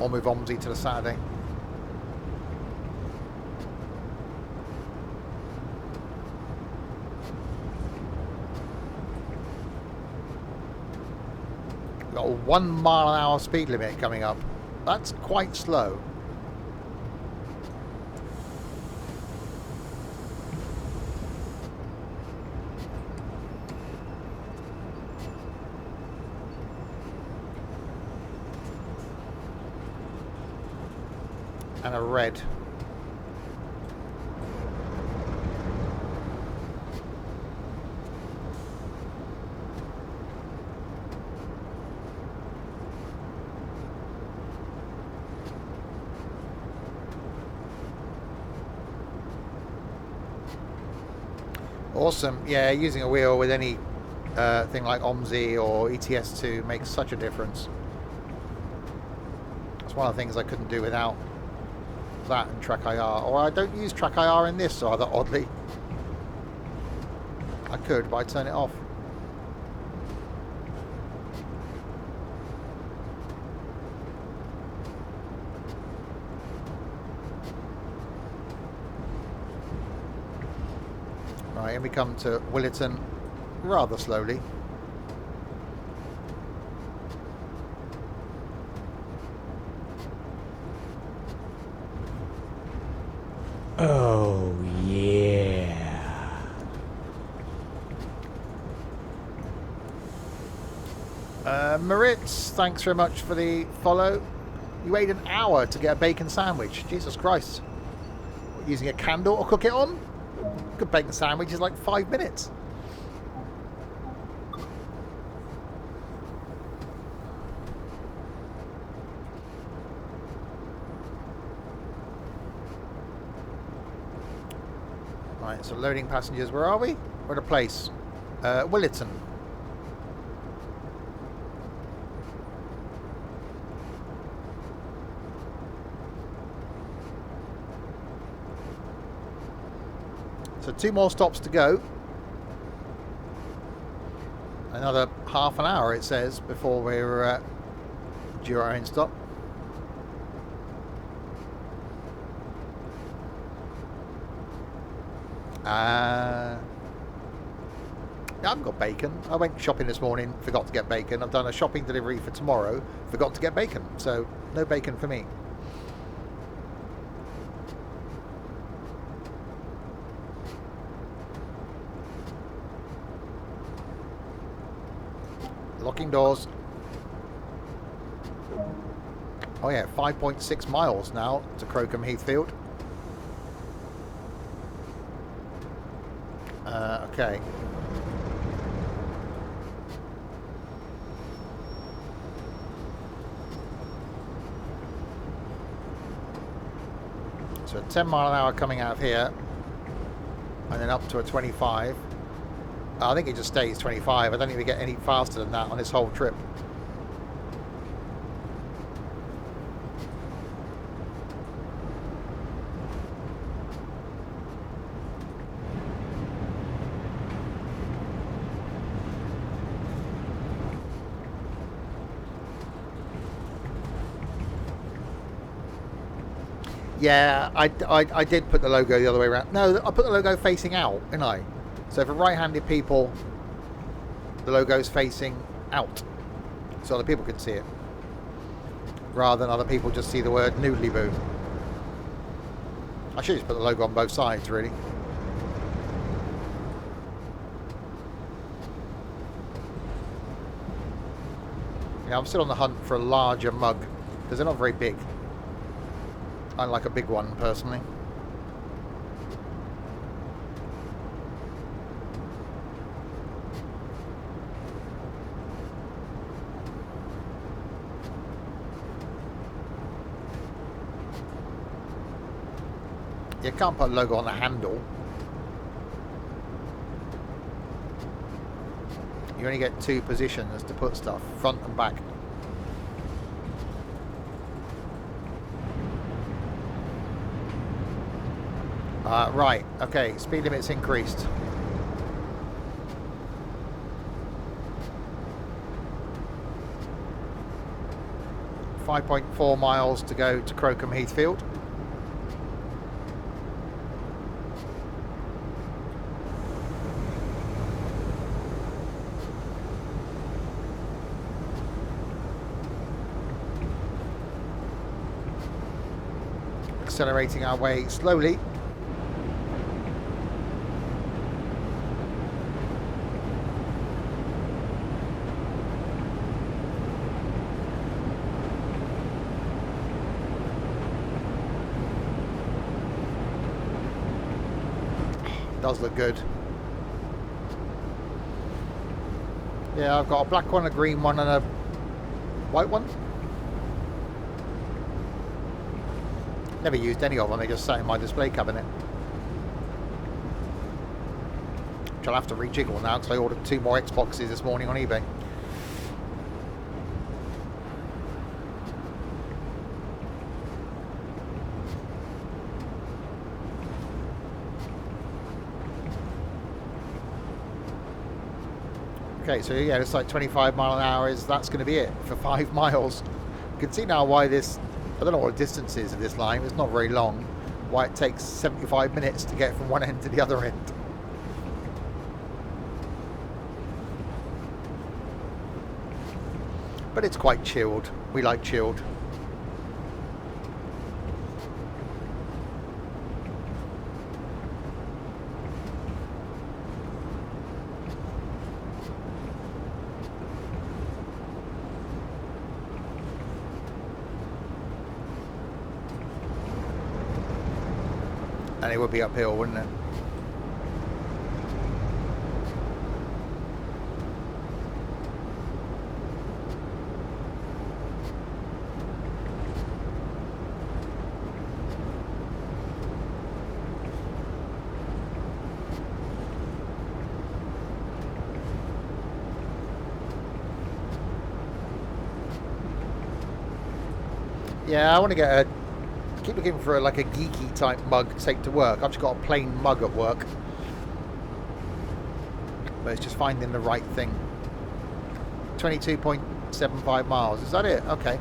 I'll move OMSI to the Saturday. Got a 1 mile an hour speed limit coming up. That's quite slow. And a red. Awesome. Yeah, using a wheel with any thing like OMSI or ETS2 makes such a difference. It's one of the things I couldn't do without that and Track IR. Or I don't use Track IR in this rather oddly. I could, but I turn it off. Right, and we come to Williton rather slowly. Oh, yeah. Maritz, thanks very much for the follow. You waited an hour to get a bacon sandwich. Jesus Christ. What, using a candle to cook it on? Good bacon sandwich is like 5 minutes. Right, so loading passengers. Where are we? We're at a place. Williton. So 2 more stops to go. Another half an hour it says before we're due our own stop. I haven't got bacon. I went shopping this morning, forgot to get bacon. I've done a shopping delivery for tomorrow, forgot to get bacon. So no bacon for me. Locking doors. Oh yeah, 5.6 miles now to Crocombe Heathfield. Okay. So a 10 mile an hour coming out of here, and then up to a 25. I think it just stays 25. I don't think we get any faster than that on this whole trip. Yeah, I did put the logo the other way around. No, I put the logo facing out, didn't I? So for right-handed people, the logo's facing out, so other people can see it, rather than other people just see the word noodly boo. I should just put the logo on both sides, really. Yeah, I'm still on the hunt for a larger mug, because they're not very big. I like a big one, personally. You can't put a logo on the handle. You only get 2 positions to put stuff, front and back. Right, okay, speed limit's increased. .4 miles to go to Crocombe Heathfield. accelerating our way slowly. Does look good. Yeah, I've got a black one, a green one, and a white one. Never used any of them, they just sat in my display cabinet. Which I'll have to rejiggle now because I ordered 2 more Xboxes this morning on eBay. Okay, so yeah, it's like 25 mile an hour that's going to be it for 5 miles. You can see now why this, I don't know what the distance is of this line, it's not very long, why it takes 75 minutes to get from one end to the other end. But it's quite chilled. We like chilled. And it would be uphill, wouldn't it? Yeah, I want to get a... keep looking for like a geeky type mug to take to work. I've just got a plain mug at work. But it's just finding the right thing. 22.75 miles. Is that it? Okay.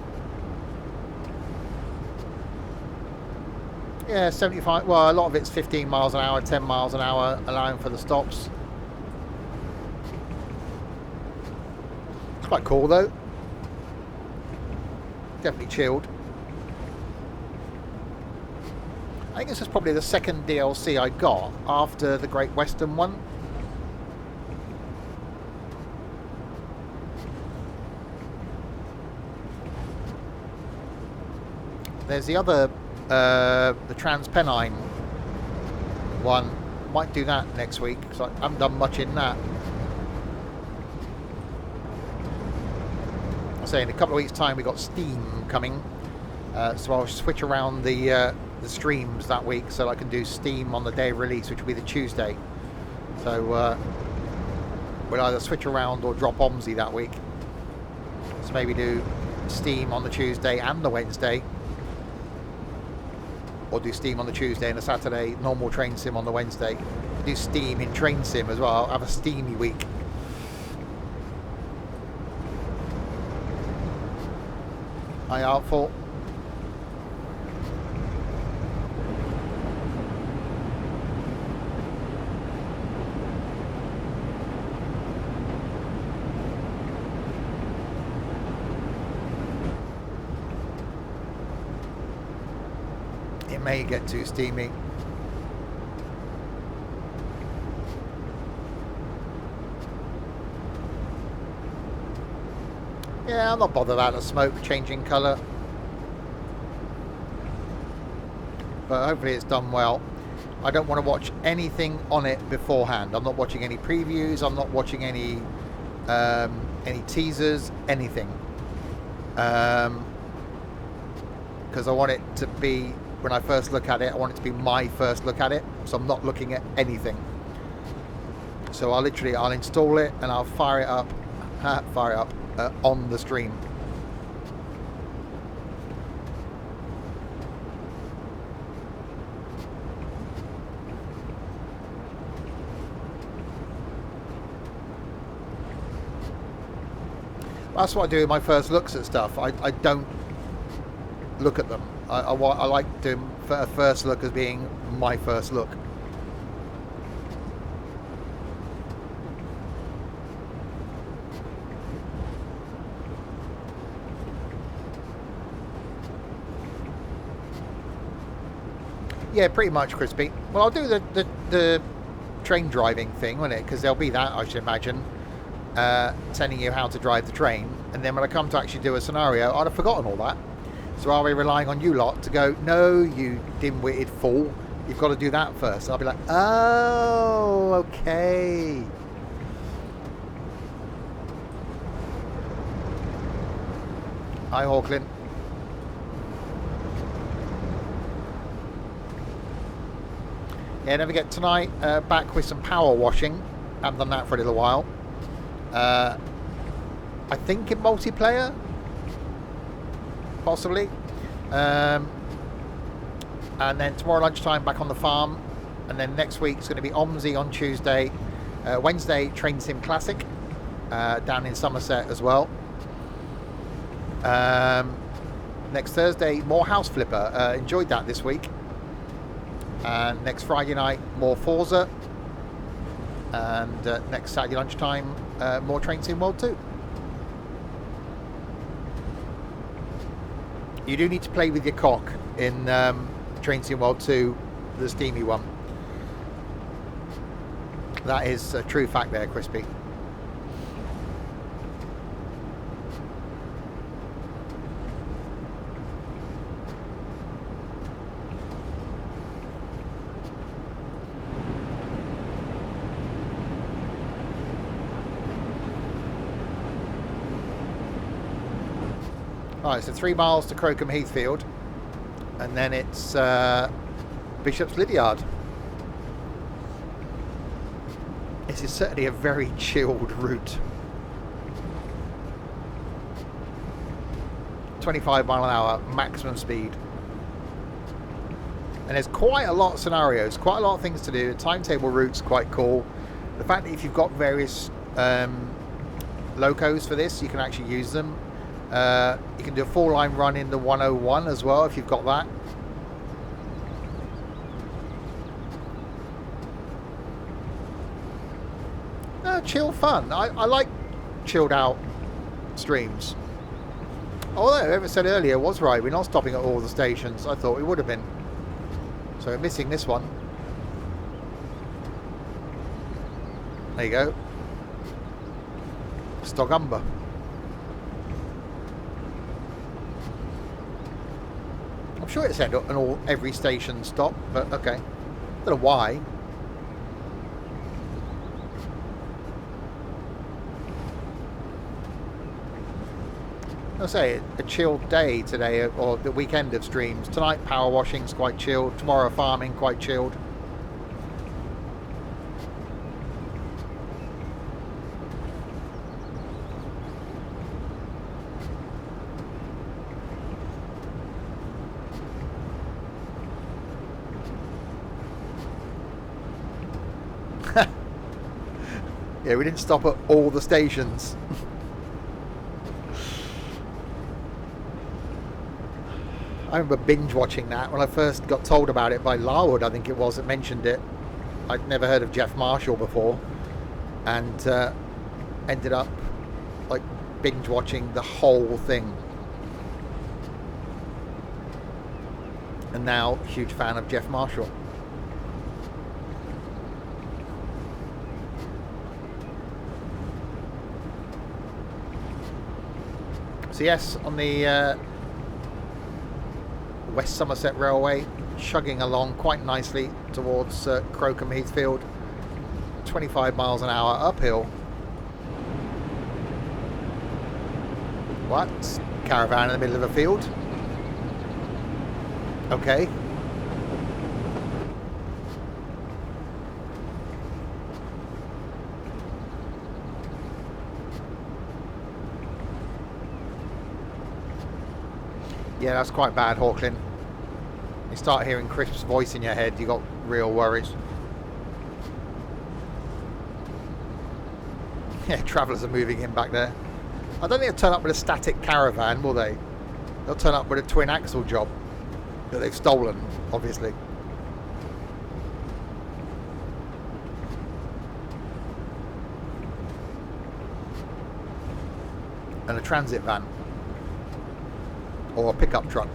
Yeah, 75. Well, a lot of it's 15 miles an hour, 10 miles an hour, allowing for the stops. It's quite cool though. Definitely chilled. I think this is probably the second DLC I got after the Great Western one. There's the other, the Transpennine one. Might do that next week because I haven't done much in that. I say in a couple of weeks' time we got Steam coming, so I'll switch around the streams that week so I can do Steam on the day of release, which will be the Tuesday. So we'll either switch around or drop OMSI that week. So maybe do Steam on the Tuesday and the Wednesday, or do Steam on the Tuesday and the Saturday, normal train sim on the Wednesday. Do Steam in train sim as well. I'll have a steamy week. Hi Artful. May get too steamy. Yeah, I'm not bothered about the smoke changing colour, but hopefully it's done well. I don't want to watch anything on it beforehand. I'm not watching any previews, I'm not watching any teasers, anything, because I want it to be, when I first look at it, I want it to be my first look at it, so I'm not looking at anything. So I'll install it and I'll fire it up on the stream. That's what I do with my first looks at stuff. I don't look at them. I like doing a first look as being my first look. Yeah, pretty much, Crispy. Well, I'll do the train driving thing, won't it? Because there'll be that, I should imagine, telling you how to drive the train. And then when I come to actually do a scenario, I'd have forgotten all that. So are we relying on you lot to go, no, you dim-witted fool, you've got to do that first. I'll be like, oh, okay. Hi, Hawklin. Yeah, don't forget tonight, back with some power washing. Haven't done that for a little while. I think in multiplayer, possibly. And then tomorrow lunchtime back on the farm. And then next week it's going to be OMSI on Tuesday. Wednesday, Train Sim Classic down in Somerset as well. Next Thursday, more House Flipper. Enjoyed that this week. And next Friday night, more Forza. And next Saturday lunchtime, more Train Sim World 2. You do need to play with your cock in Train Sim World 2, the steamy one. That is a true fact there, Crispy. Alright, so 3 miles to Crocombe Heathfield, and then it's Bishop's Lydiard. This is certainly a very chilled route. 25 mile an hour maximum speed. And there's quite a lot of scenarios, quite a lot of things to do. The timetable route's quite cool. The fact that if you've got various locos for this, you can actually use them. You can do a 4-line run in the 101 as well if you've got that. Chill fun. I like chilled out streams. Although whoever said earlier was right, we're not stopping at all the stations. I thought we would have been. So we're missing this one. There you go. Stogumber. I'm sure it said every station stop, but okay. Don't know why. I'll say a chilled day today, or the weekend of streams. Tonight power washing's quite chilled. Tomorrow farming quite chilled. Yeah, we didn't stop at all the stations. I remember binge watching that when I first got told about it by Larwood, I think it was, that mentioned it. I'd never heard of Jeff Marshall before, and ended up like binge watching the whole thing. And now, huge fan of Jeff Marshall. So yes, on the West Somerset Railway, chugging along quite nicely towards Crocombe Heathfield, 25 miles an hour uphill. What? Caravan in the middle of a field? Okay. Yeah, that's quite bad, Hawklin. You start hearing Crisp's voice in your head, you got real worries. Yeah, travellers are moving in back there. I don't think they'll turn up with a static caravan, will they? They'll turn up with a twin axle job that they've stolen, obviously. And a transit van. Or a pickup truck.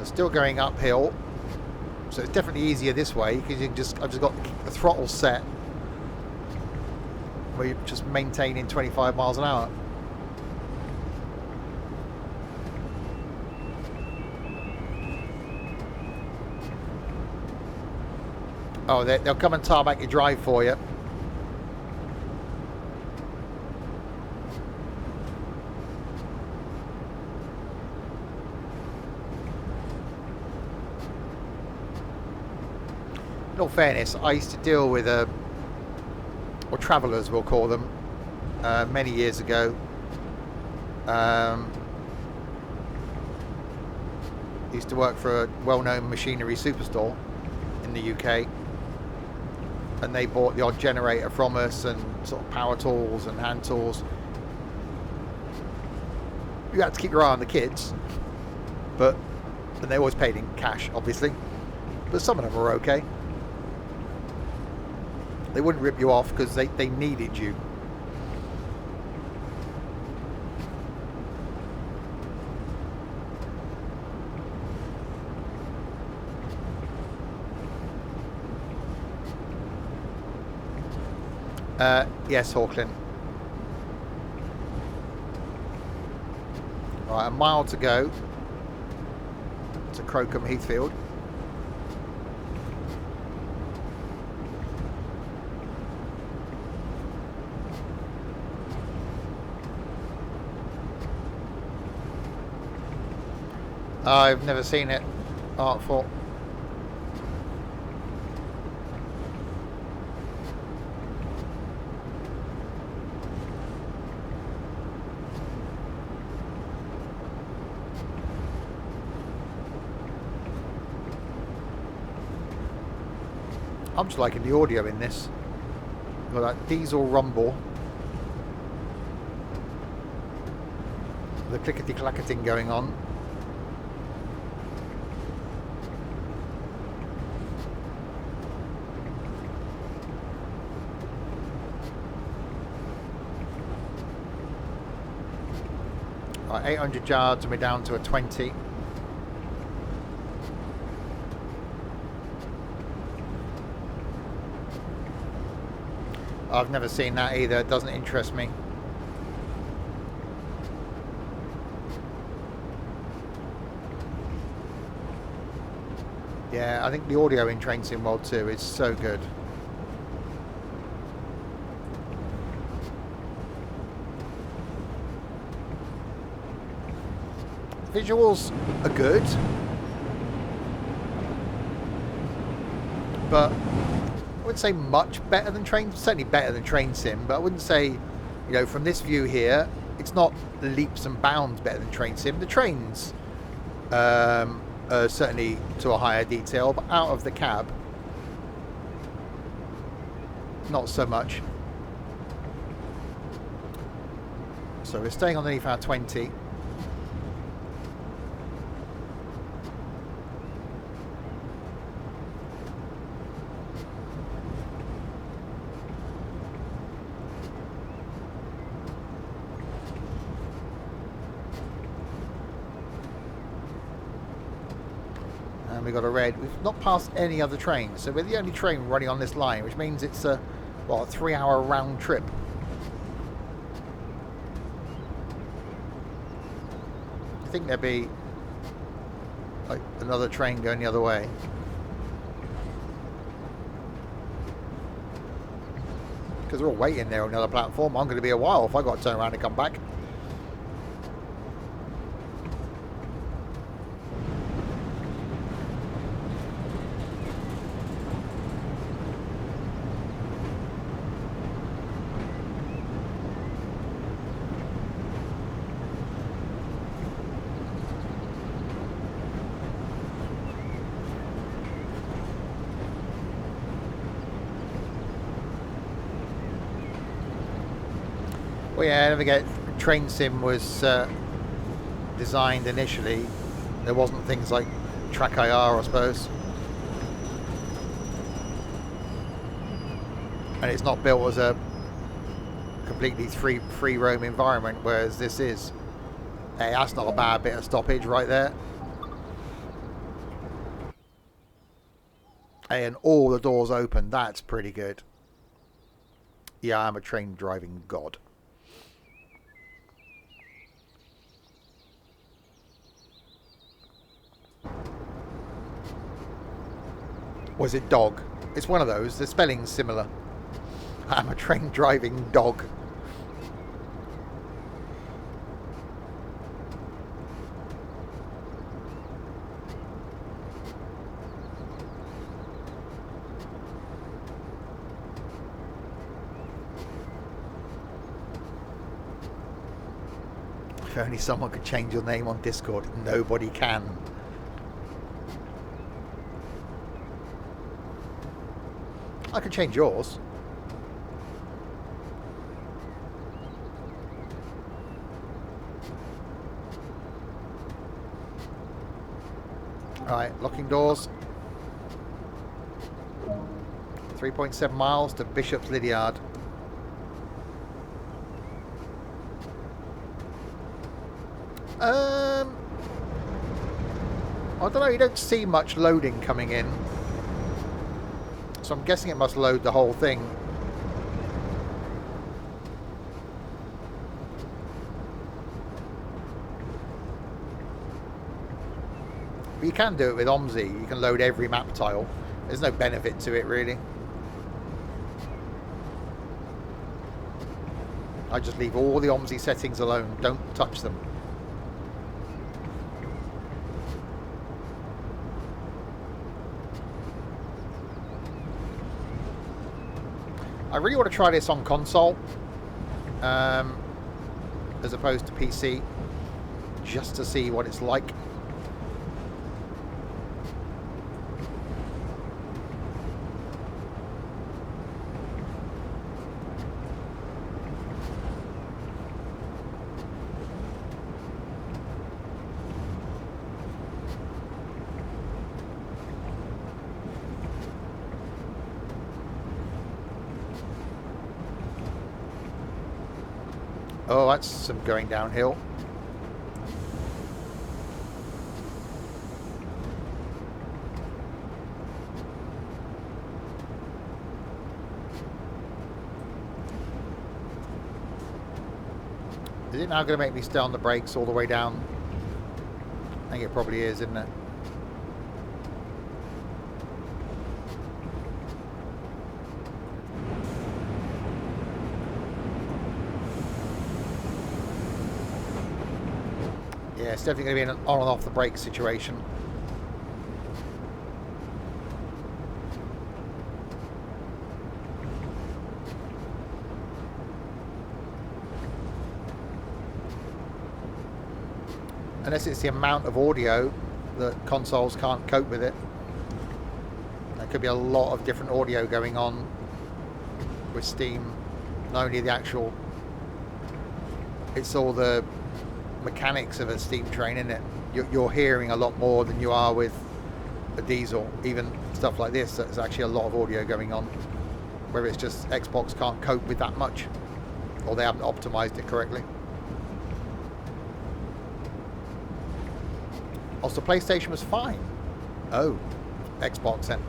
So still going uphill. So it's definitely easier this way because I've just got the throttle set where you're just maintaining 25 miles an hour. Oh, they'll come and tarmac your drive for you. In all fairness, I used to deal with or travellers we'll call them, many years ago. Used to work for a well-known machinery superstore in the UK, and they bought the odd generator from us and sort of power tools and hand tools. You had to keep your eye on the kids, and they always paid in cash, obviously, but some of them were okay. They wouldn't rip you off because they needed you. Yes, Hawkland. Right, a mile to go to Crocombe Heathfield. I've never seen it. Artful. I'm just liking the audio in this. Got that diesel rumble. The clickety-clacketing going on. Right, 800 yards and we're down to a 20. I've never seen that either. It doesn't interest me. Yeah, I think the audio in Train Sim World 2 is so good. Visuals are good, but I wouldn't say much better than certainly better than Train Sim, but I wouldn't say, you know, from this view here, it's not leaps and bounds better than Train Sim. The trains are certainly to a higher detail, but out of the cab, not so much. So we're staying underneath our 20. We got a red. We've not passed any other trains, so we're the only train running on this line, which means it's a 3-hour round trip. I think there'd be like another train going the other way. Because we're all waiting there on another platform. I'm going to be a while if I got to turn around and come back. Well, yeah, don't forget, Train Sim was designed initially. There wasn't things like Track IR, I suppose. And it's not built as a completely free roam environment, whereas this is. Hey, that's not a bad bit of stoppage right there. And all the doors open. That's pretty good. Yeah, I'm a train driving god. Was it dog? It's one of those. The spelling's similar. I'm a train driving dog. If only someone could change your name on Discord. Nobody can. I can change yours. Alright, locking doors. 3.7 miles to Bishop's Lydiard. I don't know, you don't see much loading coming in. So I'm guessing it must load the whole thing. But you can do it with OMSI. You can load every map tile. There's no benefit to it, really. I just leave all the OMSI settings alone. Don't touch them. I really want to try this on console as opposed to PC, just to see what it's like. Oh, that's some going downhill. Is it now going to make me stay on the brakes all the way down? I think it probably is, isn't it? Yeah, it's definitely going to be an on and off the brake situation. Unless it's the amount of audio that consoles can't cope with it. There could be a lot of different audio going on with Steam. Not only the actual... It's all the mechanics of a steam train, isn't it? You're hearing a lot more than you are with a diesel. Even stuff like this, there's actually a lot of audio going on. Whether it's just Xbox can't cope with that much, or they haven't optimized it correctly. Also, PlayStation was fine. Oh, Xbox then.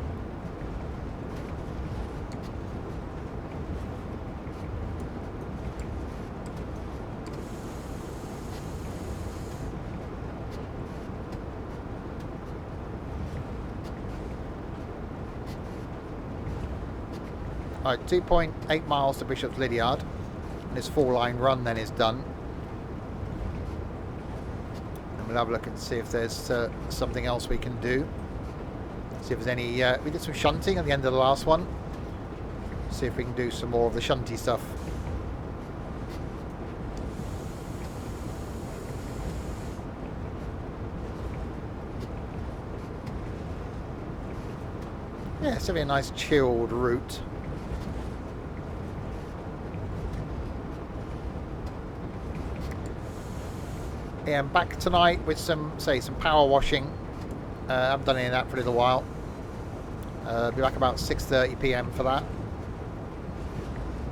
Alright, 2.8 miles to Bishop's Lydiard. And this 4-line run then is done. And we'll have a look and see if there's something else we can do. See if there's any... we did some shunting at the end of the last one. See if we can do some more of the shunty stuff. Yeah, it's going to be a nice chilled route. Yeah, I'm back tonight with some power washing. I haven't done any of that for a little while. Be back about 6:30 PM for that.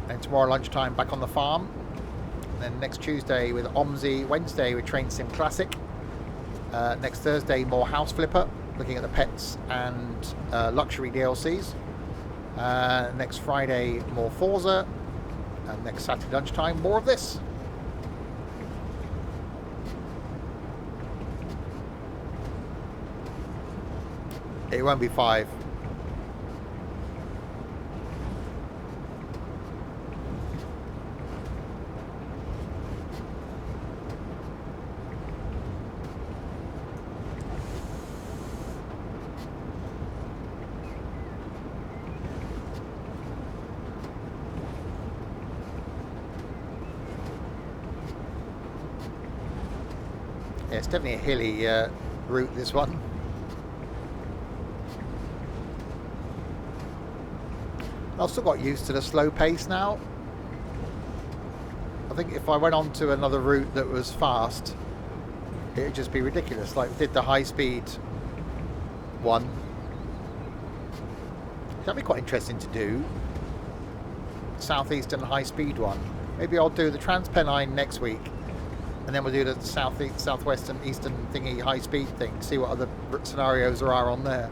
And tomorrow lunchtime back on the farm. And then next Tuesday with OMSI, Wednesday with Train Sim Classic. Next Thursday more House Flipper. looking at the pets and luxury DLCs. Next Friday, more Forza. And next Saturday lunchtime, more of this. It won't be 5. Yeah, it's definitely a hilly route, this one. I've still got used to the slow pace now. I think if I went on to another route that was fast, it would just be ridiculous. Like we did the high speed one. That'd be quite interesting to do. Southeastern high speed one. Maybe I'll do the Transpennine next week. And then we'll do the southeast, southwest and eastern thingy high speed thing. See what other scenarios there are on there.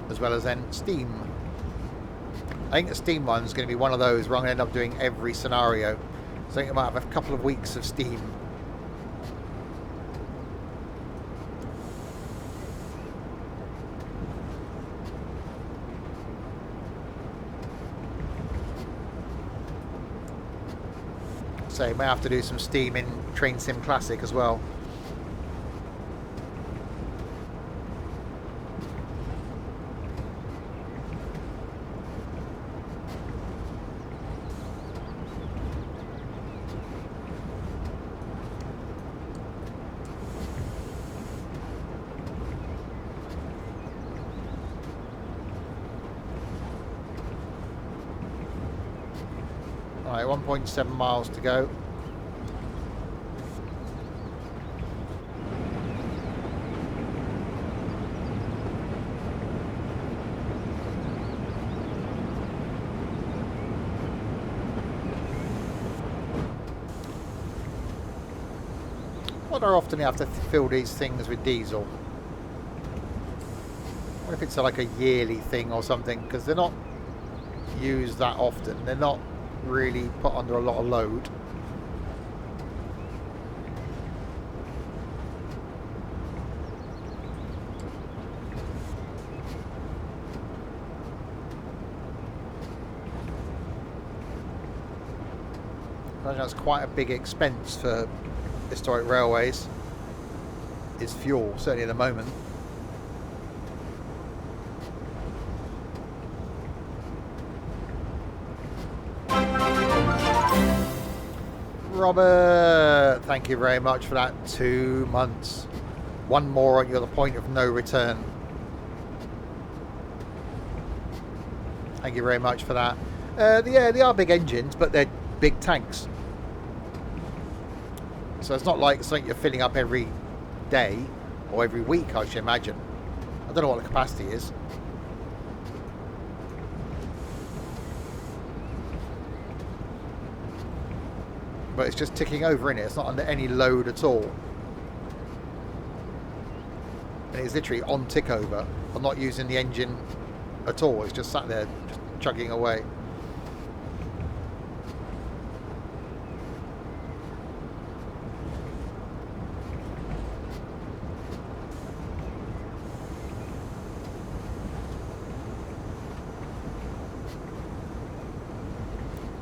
As well as then Steam. I think the Steam one's going to be one of those where I'm going to end up doing every scenario. So I think I might have a couple of weeks of Steam. So may have to do some Steam in Train Sim Classic as well. Alright, 1.7 miles to go. I wonder how often you have to fill these things with diesel. I wonder if it's like a yearly thing or something, because they're not used that often. They're not really put under a lot of load. I think that's quite a big expense for historic railways, is fuel, certainly at the moment. Robert, thank you very much for that. 2 months. One more and you're the point of no return. Thank you very much for that. Yeah, they are big engines, but they're big tanks. So it's not like something you're filling up every day or every week, I should imagine. I don't know what the capacity is. But it's just ticking over in it. It's not under any load at all. And it's literally on tick over. I'm not using the engine at all. It's just sat there, just chugging away.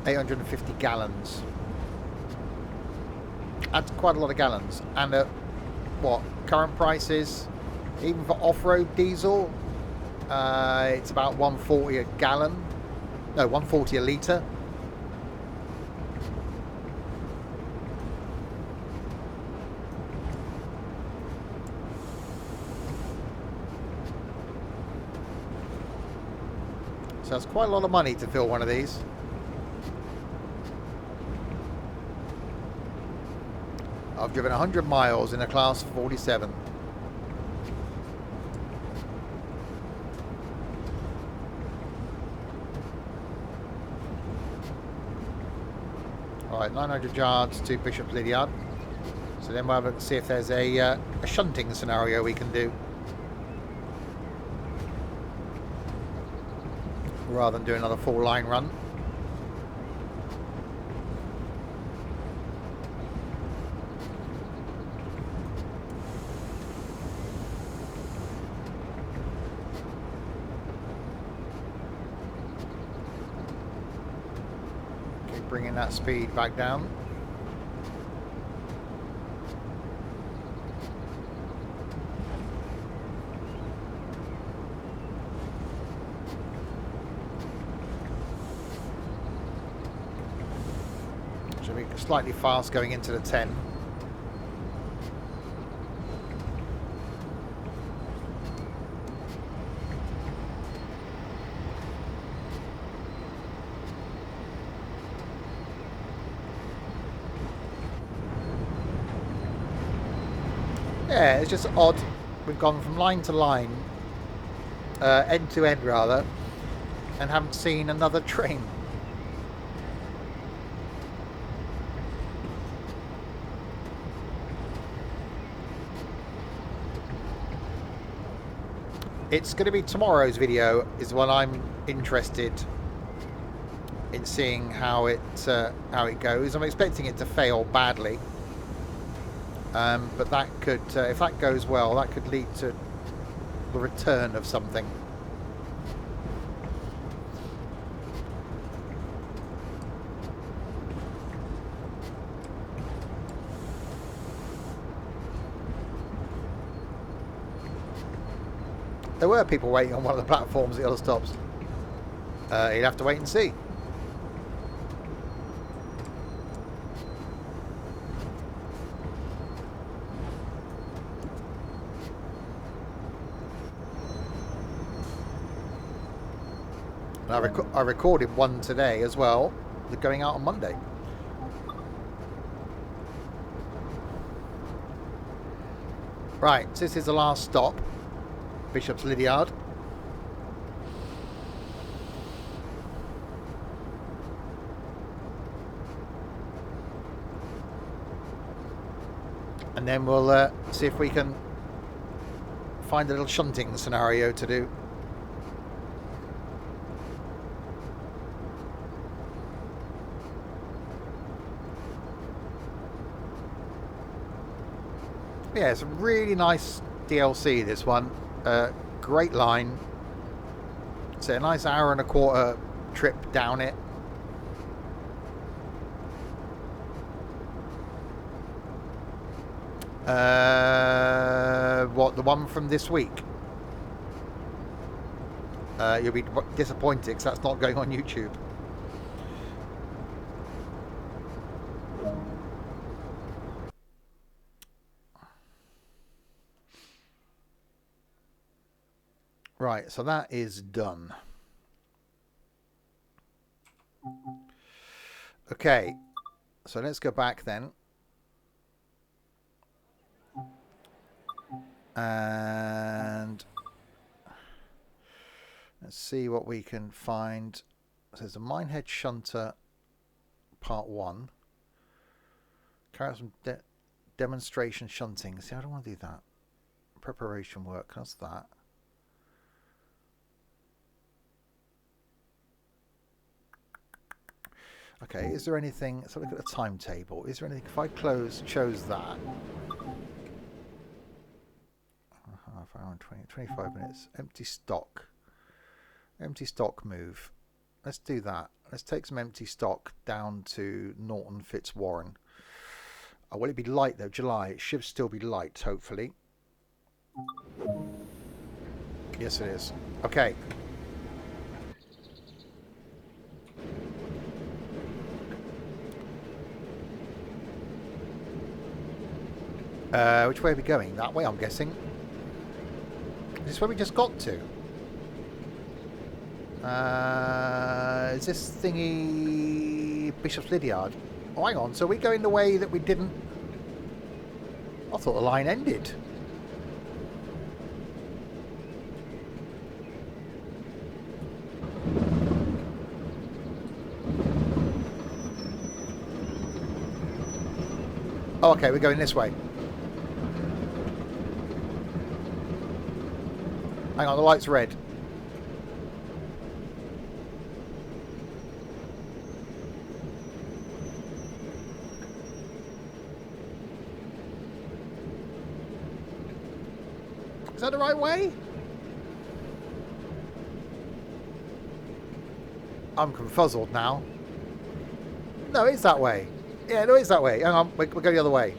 $850 gallons. That's quite a lot of gallons. And at what current prices, even for off-road diesel, it's about 140 a gallon. No, 140 a litre. So that's quite a lot of money to fill one of these. I've driven 100 miles in a class 47. Right, 900 yards to Bishop's Lydiard. So then we'll have a look and see if there's a shunting scenario we can do, rather than do another full line run. Keep bringing that speed back down. Should be slightly fast going into the 10. Yeah, it's just odd. We've gone from line to line, end to end rather, and haven't seen another train. It's going to be tomorrow's video is when I'm interested in seeing how it goes. I'm expecting it to fail badly, but that could, if that goes well, that could lead to the return of something. There were people waiting on one of the platforms at the other stops. You'd have to wait and see. And I recorded one today as well. They're going out on Monday. Right, so this is the last stop. Bishop's Lydiard. And then we'll see if we can find a little shunting scenario to do. Yeah, it's a really nice DLC, this one. Great line. It's a nice hour and a quarter trip down it. What, the one from this week? You'll be disappointed because that's not going on YouTube. Right, so that is done. Okay, so let's go back then. And let's see what we can find. So there's a Minehead Shunter Part 1. Carry out some demonstration shunting. See, I don't want to do that. Preparation work, that's that. Okay, is there anything, let's have a look at the timetable. Is there anything, if I chose that, half hour and 25 minutes, empty stock move. Let's do that. Let's take some empty stock down to Norton Fitzwarren. Oh, will it be light though? July, it should still be light, hopefully. Yes, it is. Okay. Which way are we going? That way, I'm guessing. Is this where we just got to? Is this thingy Bishop's Lydiard? Oh, hang on. So we're going the way that we didn't... I thought the line ended. Oh, okay, we're going this way. Hang on, the light's red. Is that the right way? I'm confuzzled now. No, it's that way. Yeah, no, it's that way. Hang on, we'll go the other way.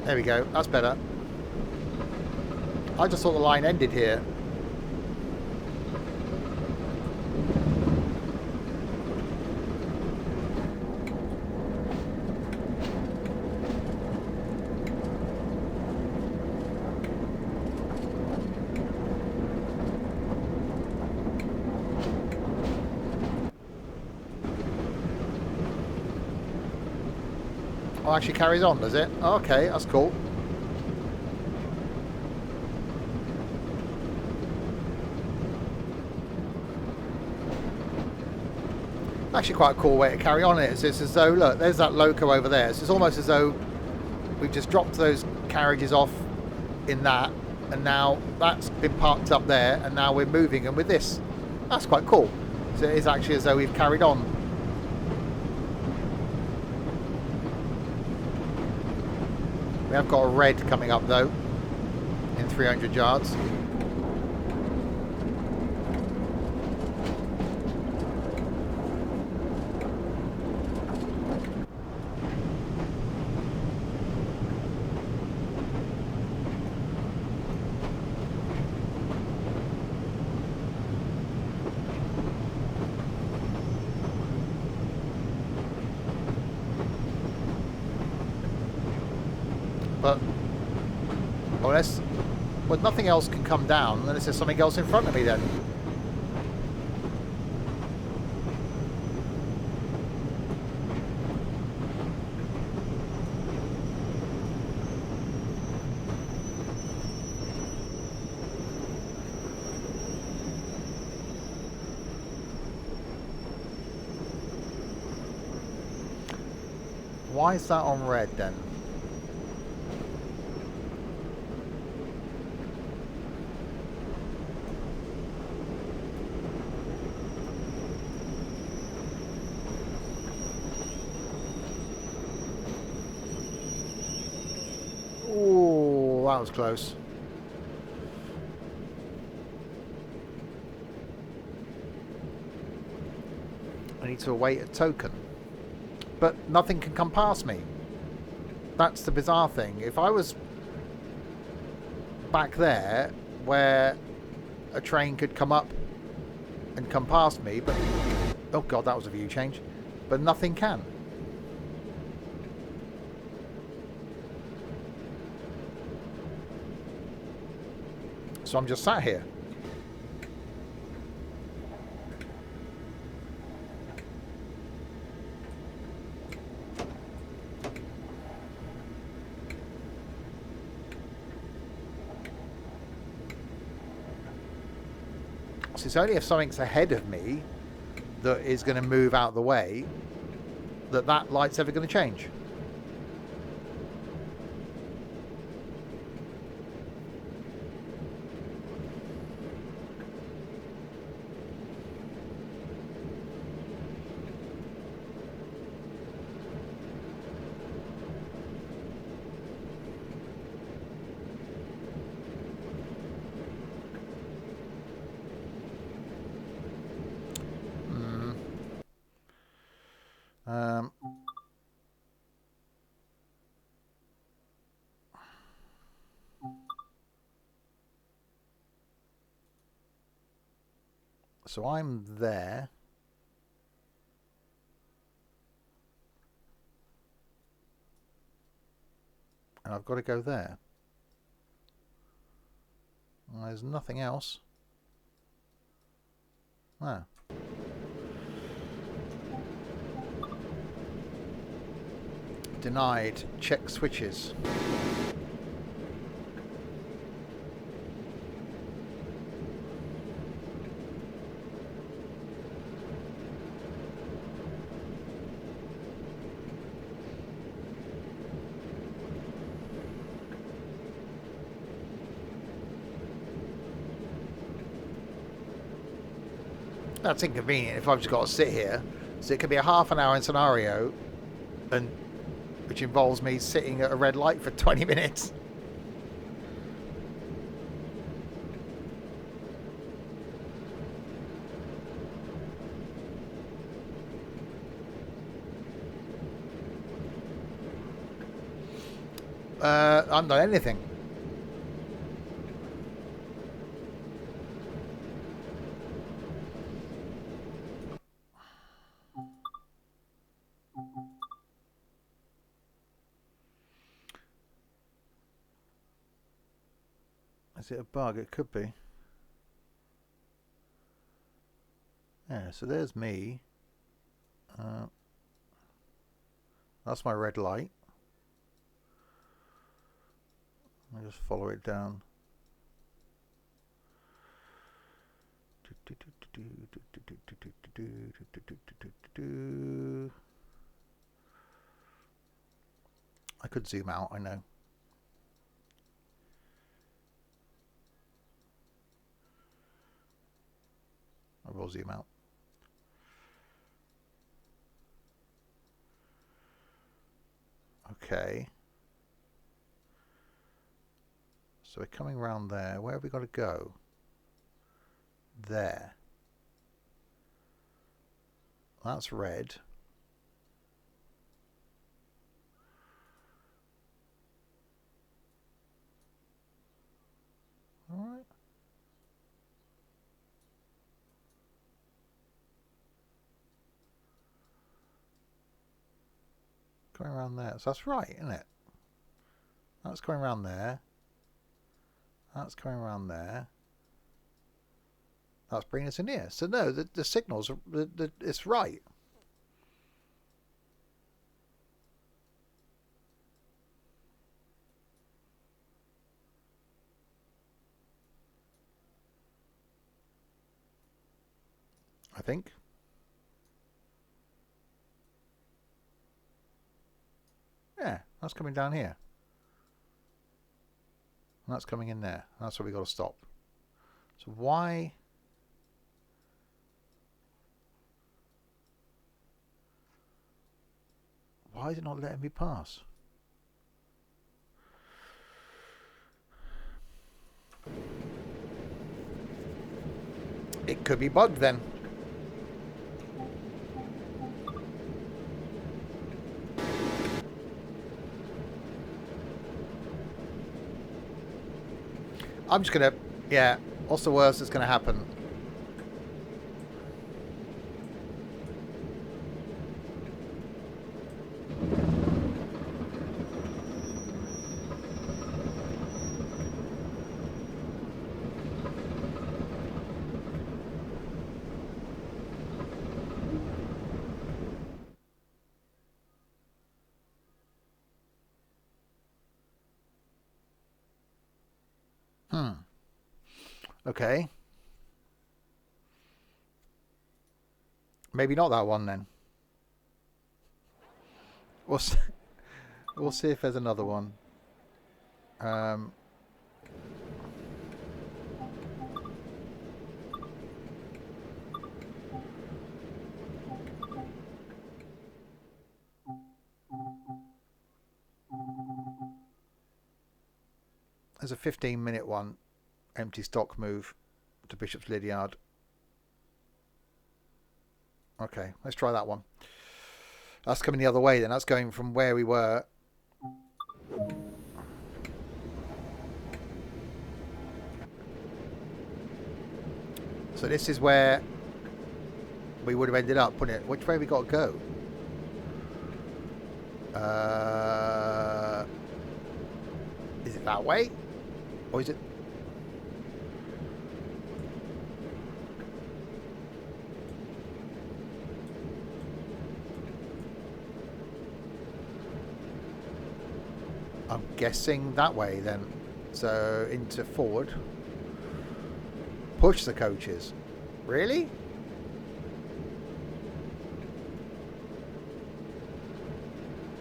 There we go. That's better. I just thought the line ended here. Oh, actually carries on, does it? Oh, okay, that's cool. Actually quite a cool way to carry on it. It's as though, look, there's that loco over there. So it's almost as though we've just dropped those carriages off in that, and now that's been parked up there, and now we're moving, and with this, that's quite cool. So it is actually as though we've carried on. We have got a red coming up though, in 300 yards. But unless, well, nothing else can come down unless there's something else in front of me then. Why is that on red then? Ooh, that was close. I need to await a token. But nothing can come past me. That's the bizarre thing. If I was back there where a train could come up and come past me, but oh god, that was a view change. But nothing can. So I'm just sat here. So it's only if something's ahead of me that is going to move out the way that light's ever going to change. So I'm there. And I've got to go there. And there's nothing else. No. Denied. Check switches. That's inconvenient if I've just got to sit here. So it could be a half an hour scenario, and which involves me sitting at a red light for 20 minutes. I haven't done anything. Is it a bug? It could be. Yeah, so there's me. That's my red light. I'll just follow it down. I could zoom out, I know. I will zoom out. Okay. So we're coming around there. Where have we got to go? There. That's red. All right. Going around there. So that's right, isn't it? That's going around there. That's going around there. That's bringing us in here. So no, the signals, it's right. I think. Yeah, that's coming down here. And that's coming in there. That's where we got to stop. So why... Why is it not letting me pass? It could be bugged then. I'm just gonna, yeah, what's the worst that's gonna happen? Okay. Maybe not that one then. We'll see if there's another one. There's a 15-minute one. Empty stock move to Bishop's Lydiard. Okay, let's try that one. That's coming the other way then. That's going from where we were. So this is where we would have ended up, wouldn't it? Which way have we got to go? it that way? Or is it... I'm guessing that way then. So into forward. Push the coaches. Really?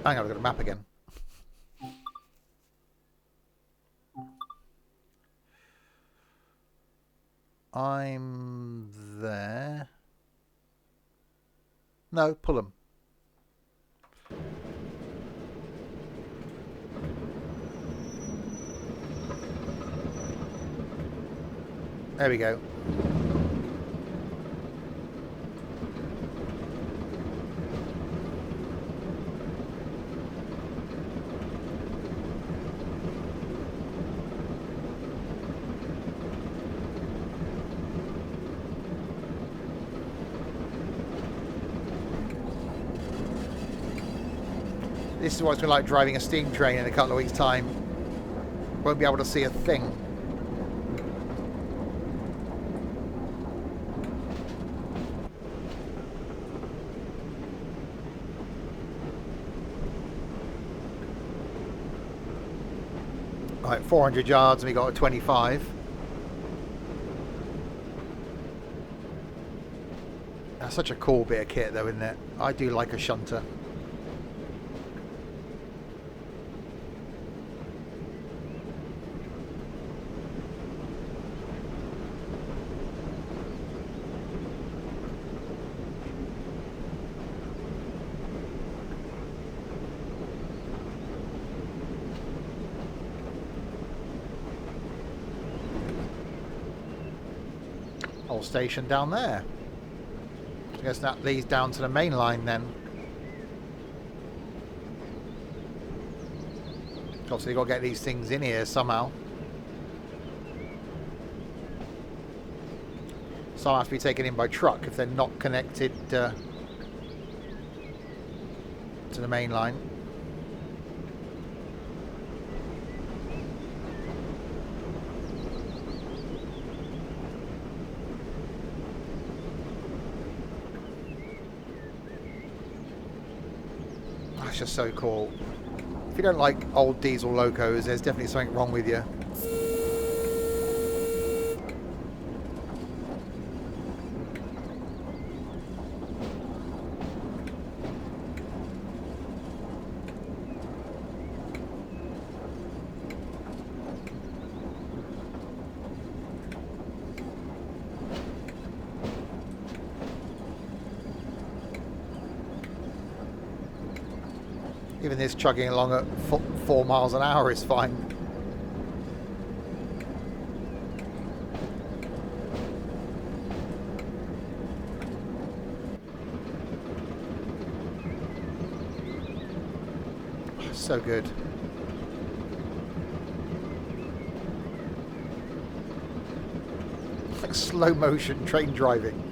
Hang on, I've got a map again. I'm there. No, pull them. There we go. This is what it's been like driving a steam train in a couple of weeks' time. Won't be able to see a thing. Right, 400 yards and we got a 25. That's such a cool bit of kit though, isn't it? I do like a shunter. Whole station down there. I guess that leads down to the main line then. Obviously, you've got to get these things in here somehow. Some have to be taken in by truck if they're not connected to the main line. That's just so cool. If you don't like old diesel locos, there's definitely something wrong with you. Even this chugging along at 4 miles an hour is fine. So good. Like slow motion train driving.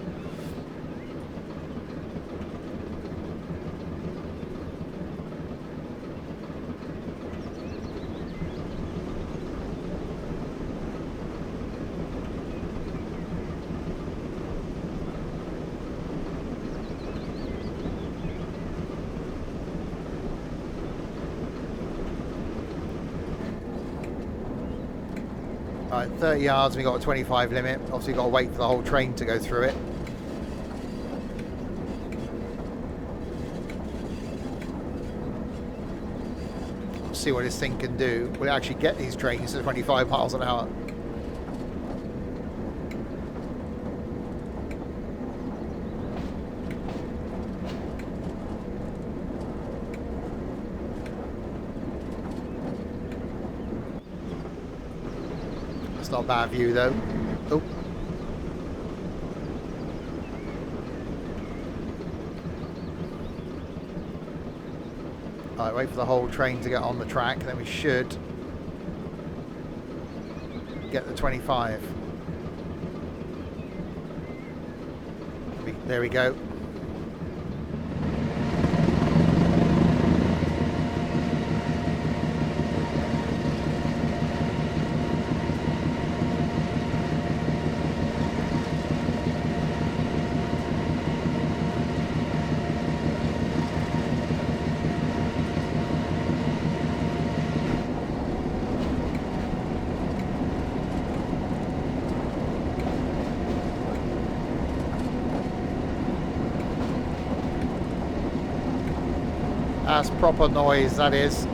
Right, 30 yards, we got a 25 limit. Obviously, got to wait for the whole train to go through it. See what this thing can do. Will it actually get these trains to 25 miles an hour? It's not a bad view though. Oh. Alright, wait for the whole train to get on the track, then we should get the 25. There we go. That's proper noise, that is.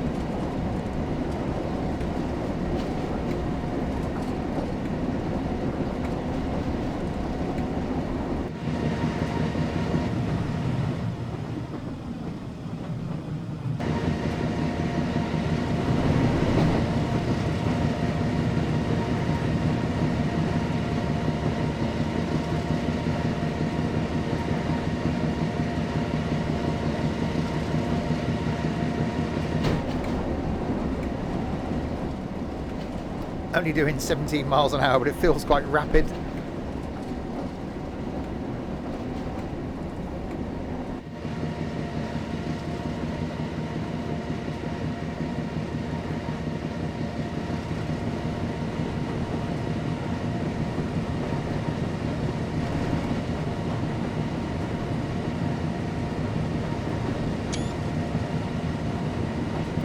Only doing 17 miles an hour, but it feels quite rapid.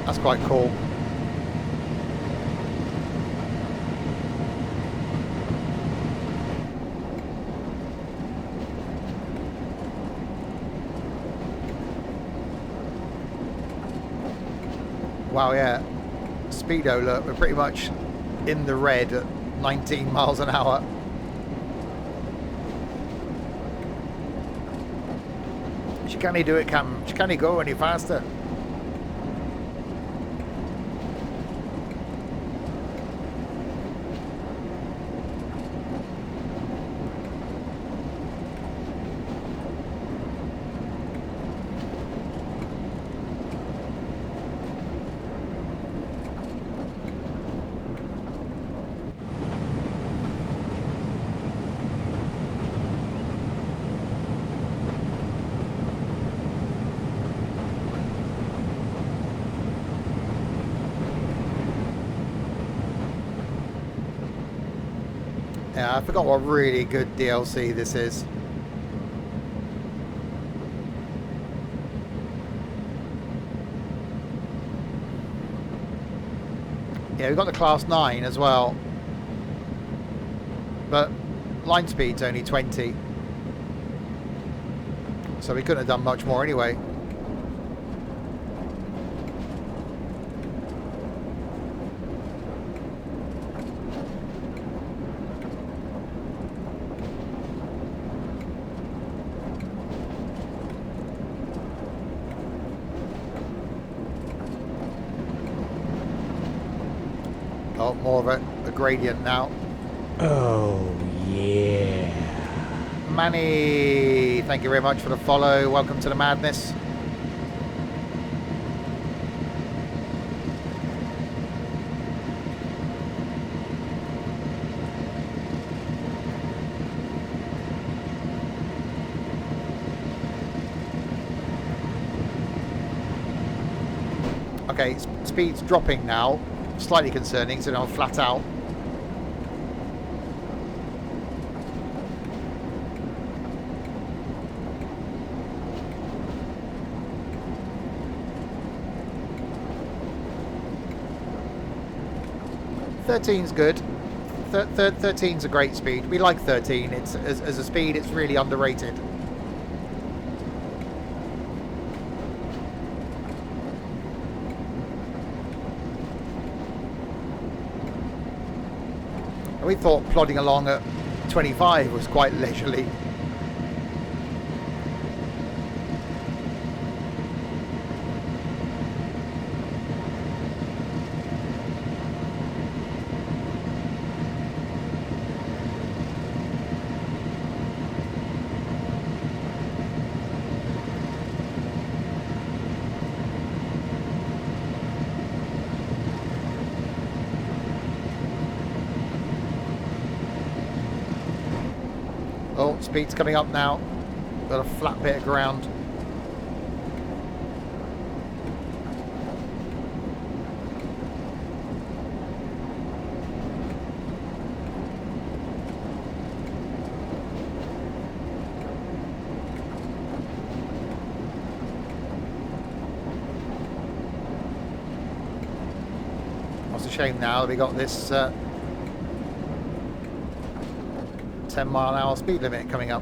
That's quite cool. Wow, yeah. Speedo, look, we're pretty much in the red at 19 miles an hour. She can't do it, Captain. She can't go any faster. Yeah, I forgot what really good DLC this is. Yeah, we've got the Class 9 as well. But line speed's only 20. So we couldn't have done much more anyway. Oh, more of a gradient now. Oh, yeah. Manny, thank you very much for the follow. Welcome to the madness. Okay, speed's dropping now. Slightly concerning, so now I'm flat out. Thirteen's good. 13's a great speed. We like 13. It's as a speed, it's really underrated. We thought plodding along at 25 was quite leisurely. Oh, speed's coming up now. Got a flat bit of ground. What's a shame now we got this 10-mile-an-hour speed limit coming up.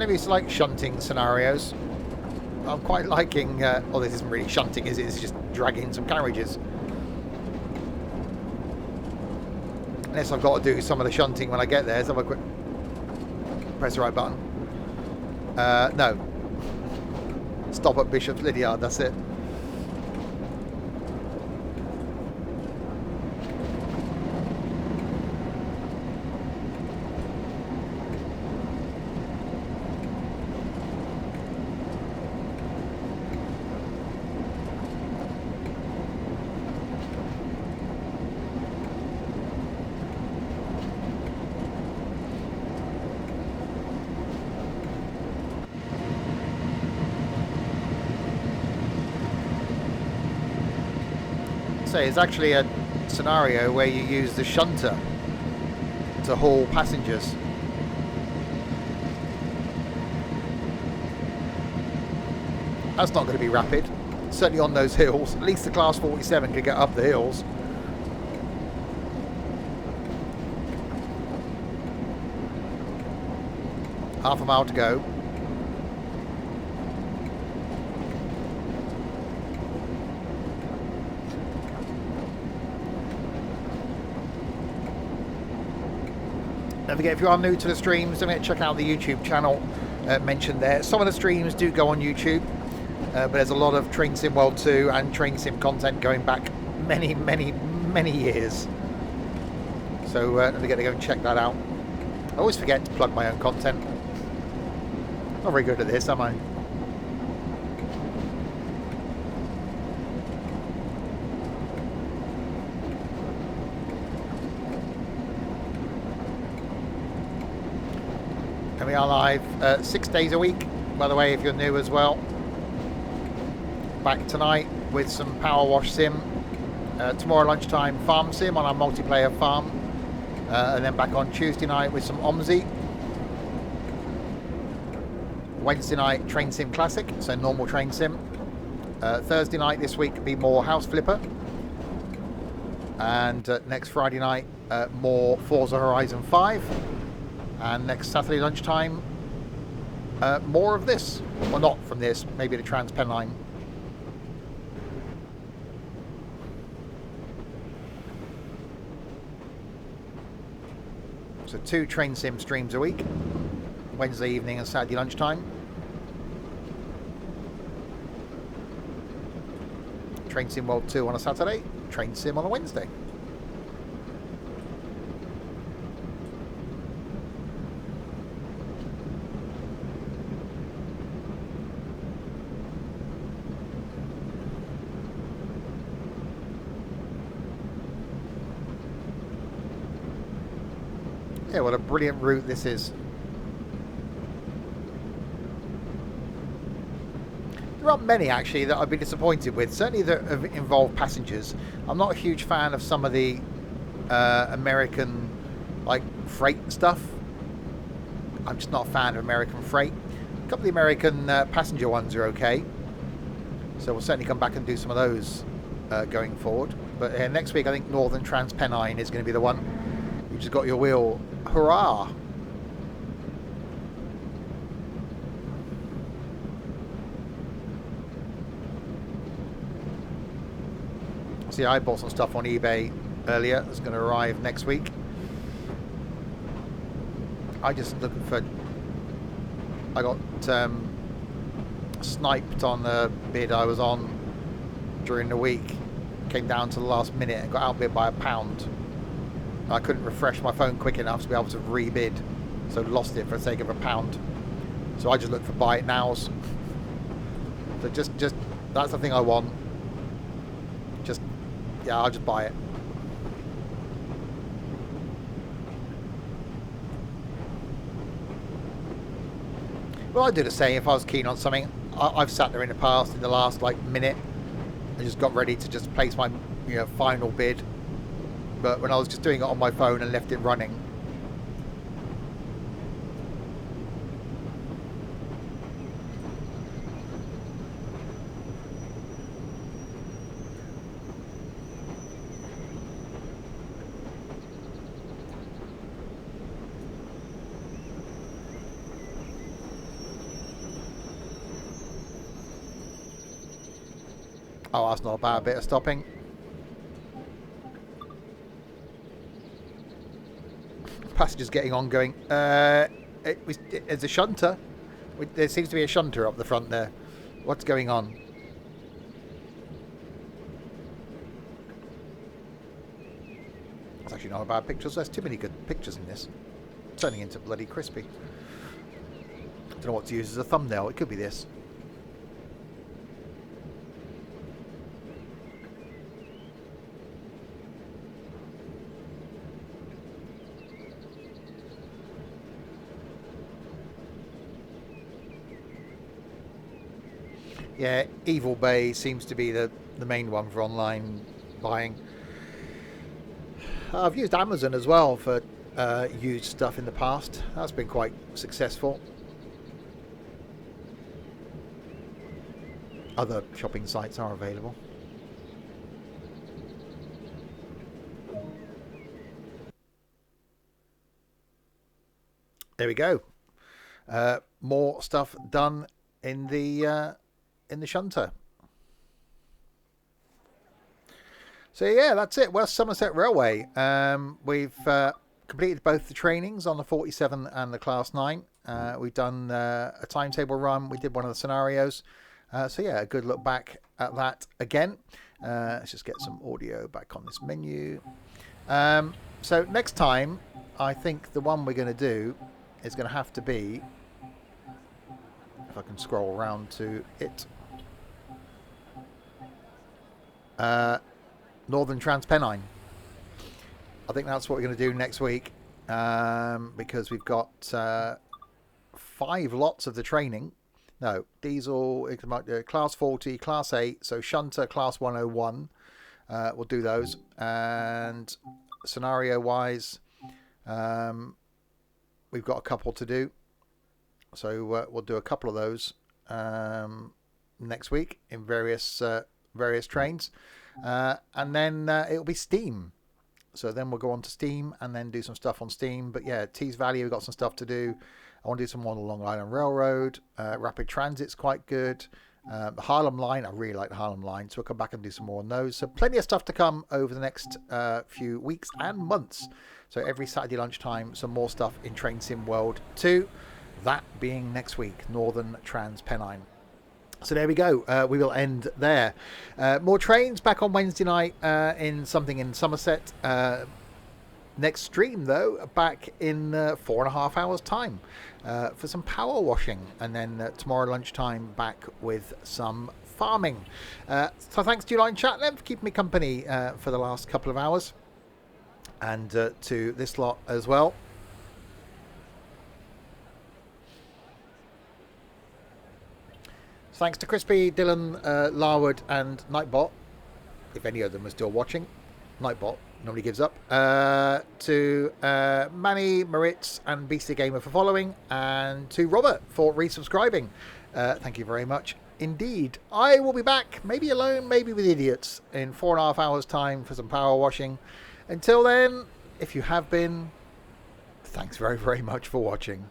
getting used to like shunting scenarios. I'm quite liking, well, this isn't really shunting, is it? It's just dragging some carriages. Unless I've got to do some of the shunting when I get there. Let's have a quick... Press the right button. No. Stop at Bishop's Lydiard, that's it. It's actually a scenario where you use the shunter to haul passengers. That's not going to be rapid, certainly on those hills. At least the Class 47 could get up the hills. Half a mile to go. Don't forget, if you are new to the streams, don't forget to check out the YouTube channel mentioned there. Some of the streams do go on YouTube, but there's a lot of Train Sim World 2 and Train Sim content going back many, many, many years. So don't forget to go and check that out. I always forget to plug my own content. Not very good at this, am I? And we are live 6 days a week, by the way, if you're new as well. Back tonight with some Power Wash Sim. Tomorrow lunchtime, Farm Sim on our multiplayer farm. And then back on Tuesday night with some OMSI. Wednesday night, Train Sim Classic, so normal Train Sim. Thursday night this week will be more House Flipper. And next Friday night, more Forza Horizon 5. And next Saturday lunchtime, more of this. Well, not from this, maybe the Trans-Pennine. So 2 Train Sim streams a week, Wednesday evening and Saturday lunchtime. Train Sim World 2 on a Saturday, Train Sim on a Wednesday. Yeah, what a brilliant route this is. There aren't many actually that I've been disappointed with, certainly that have involved passengers. I'm not a huge fan of some of the American like freight stuff. I'm just not a fan of American freight. A couple of the American passenger ones are okay, so we'll certainly come back and do some of those going forward. But next week I think Northern Trans-Pennine is going to be the one. You just got your wheel. Hurrah! See, I bought some stuff on eBay earlier. It's going to arrive next week. I just looking for... I got sniped on the bid I was on during the week. Came down to the last minute and got outbid by £1. I couldn't refresh my phone quick enough to be able to rebid, so lost it for the sake of £1. So I just looked for buy it nows. So just that's the thing I want. Just, yeah, I'll just buy it. Well, I'd do the same if I was keen on something. I've sat there in the past in the last like minute and just got ready to just place my final bid. But when I was just doing it on my phone and left it running. Oh, that's not a bad bit of stopping. Passengers getting on going, it's a shunter. There seems to be a shunter up the front there. What's going on? It's actually not a bad picture. So there's too many good pictures in this. Turning into bloody crispy. Don't know what to use as a thumbnail. It could be this. Yeah, Evil Bay seems to be the main one for online buying. I've used Amazon as well for used stuff in the past. That's been quite successful. Other shopping sites are available. There we go. More stuff done in the shunter. So yeah, that's it. West Somerset Railway. We've completed both the trainings on the 47 and the Class 9. We've done a timetable run. We did one of the scenarios. So yeah, a good look back at that again. Let's just get some audio back on this menu. So next time, I think the one we're going to do is going to have to be, if I can scroll around to it, Northern Transpennine. I think that's what we're going to do next week, because we've got 5 lots of the training. No, diesel, class 40, class 8, so shunter, class 101. We'll do those. And scenario-wise, we've got a couple to do. So we'll do a couple of those next week in various trains. And then it'll be Steam. So then we'll go on to Steam and then do some stuff on Steam. But yeah, Tees Valley, we've got some stuff to do. I want to do some more on the Long Island Railroad. Rapid Transit's quite good. The Harlem Line, I really like the Harlem Line. So we'll come back and do some more on those. So plenty of stuff to come over the next few weeks and months. So every Saturday lunchtime, some more stuff in Train Sim World 2. That being next week, Northern Transpennine. So there we go. We will end there. More trains back on Wednesday night in something in Somerset. Next stream, though, back in 4.5 hours' time for some power washing. And then tomorrow lunchtime back with some farming. So thanks to Uline Chat then for keeping me company for the last couple of hours. And to this lot as well. Thanks to Crispy, Dylan, Larwood and Nightbot, if any of them are still watching. Nightbot normally gives up. To Manny, Maritz and Beastly Gamer for following. And to Robert for resubscribing. Thank you very much indeed. I will be back, maybe alone, maybe with idiots, in 4.5 hours time for some power washing. Until then, if you have been, thanks very, very much for watching.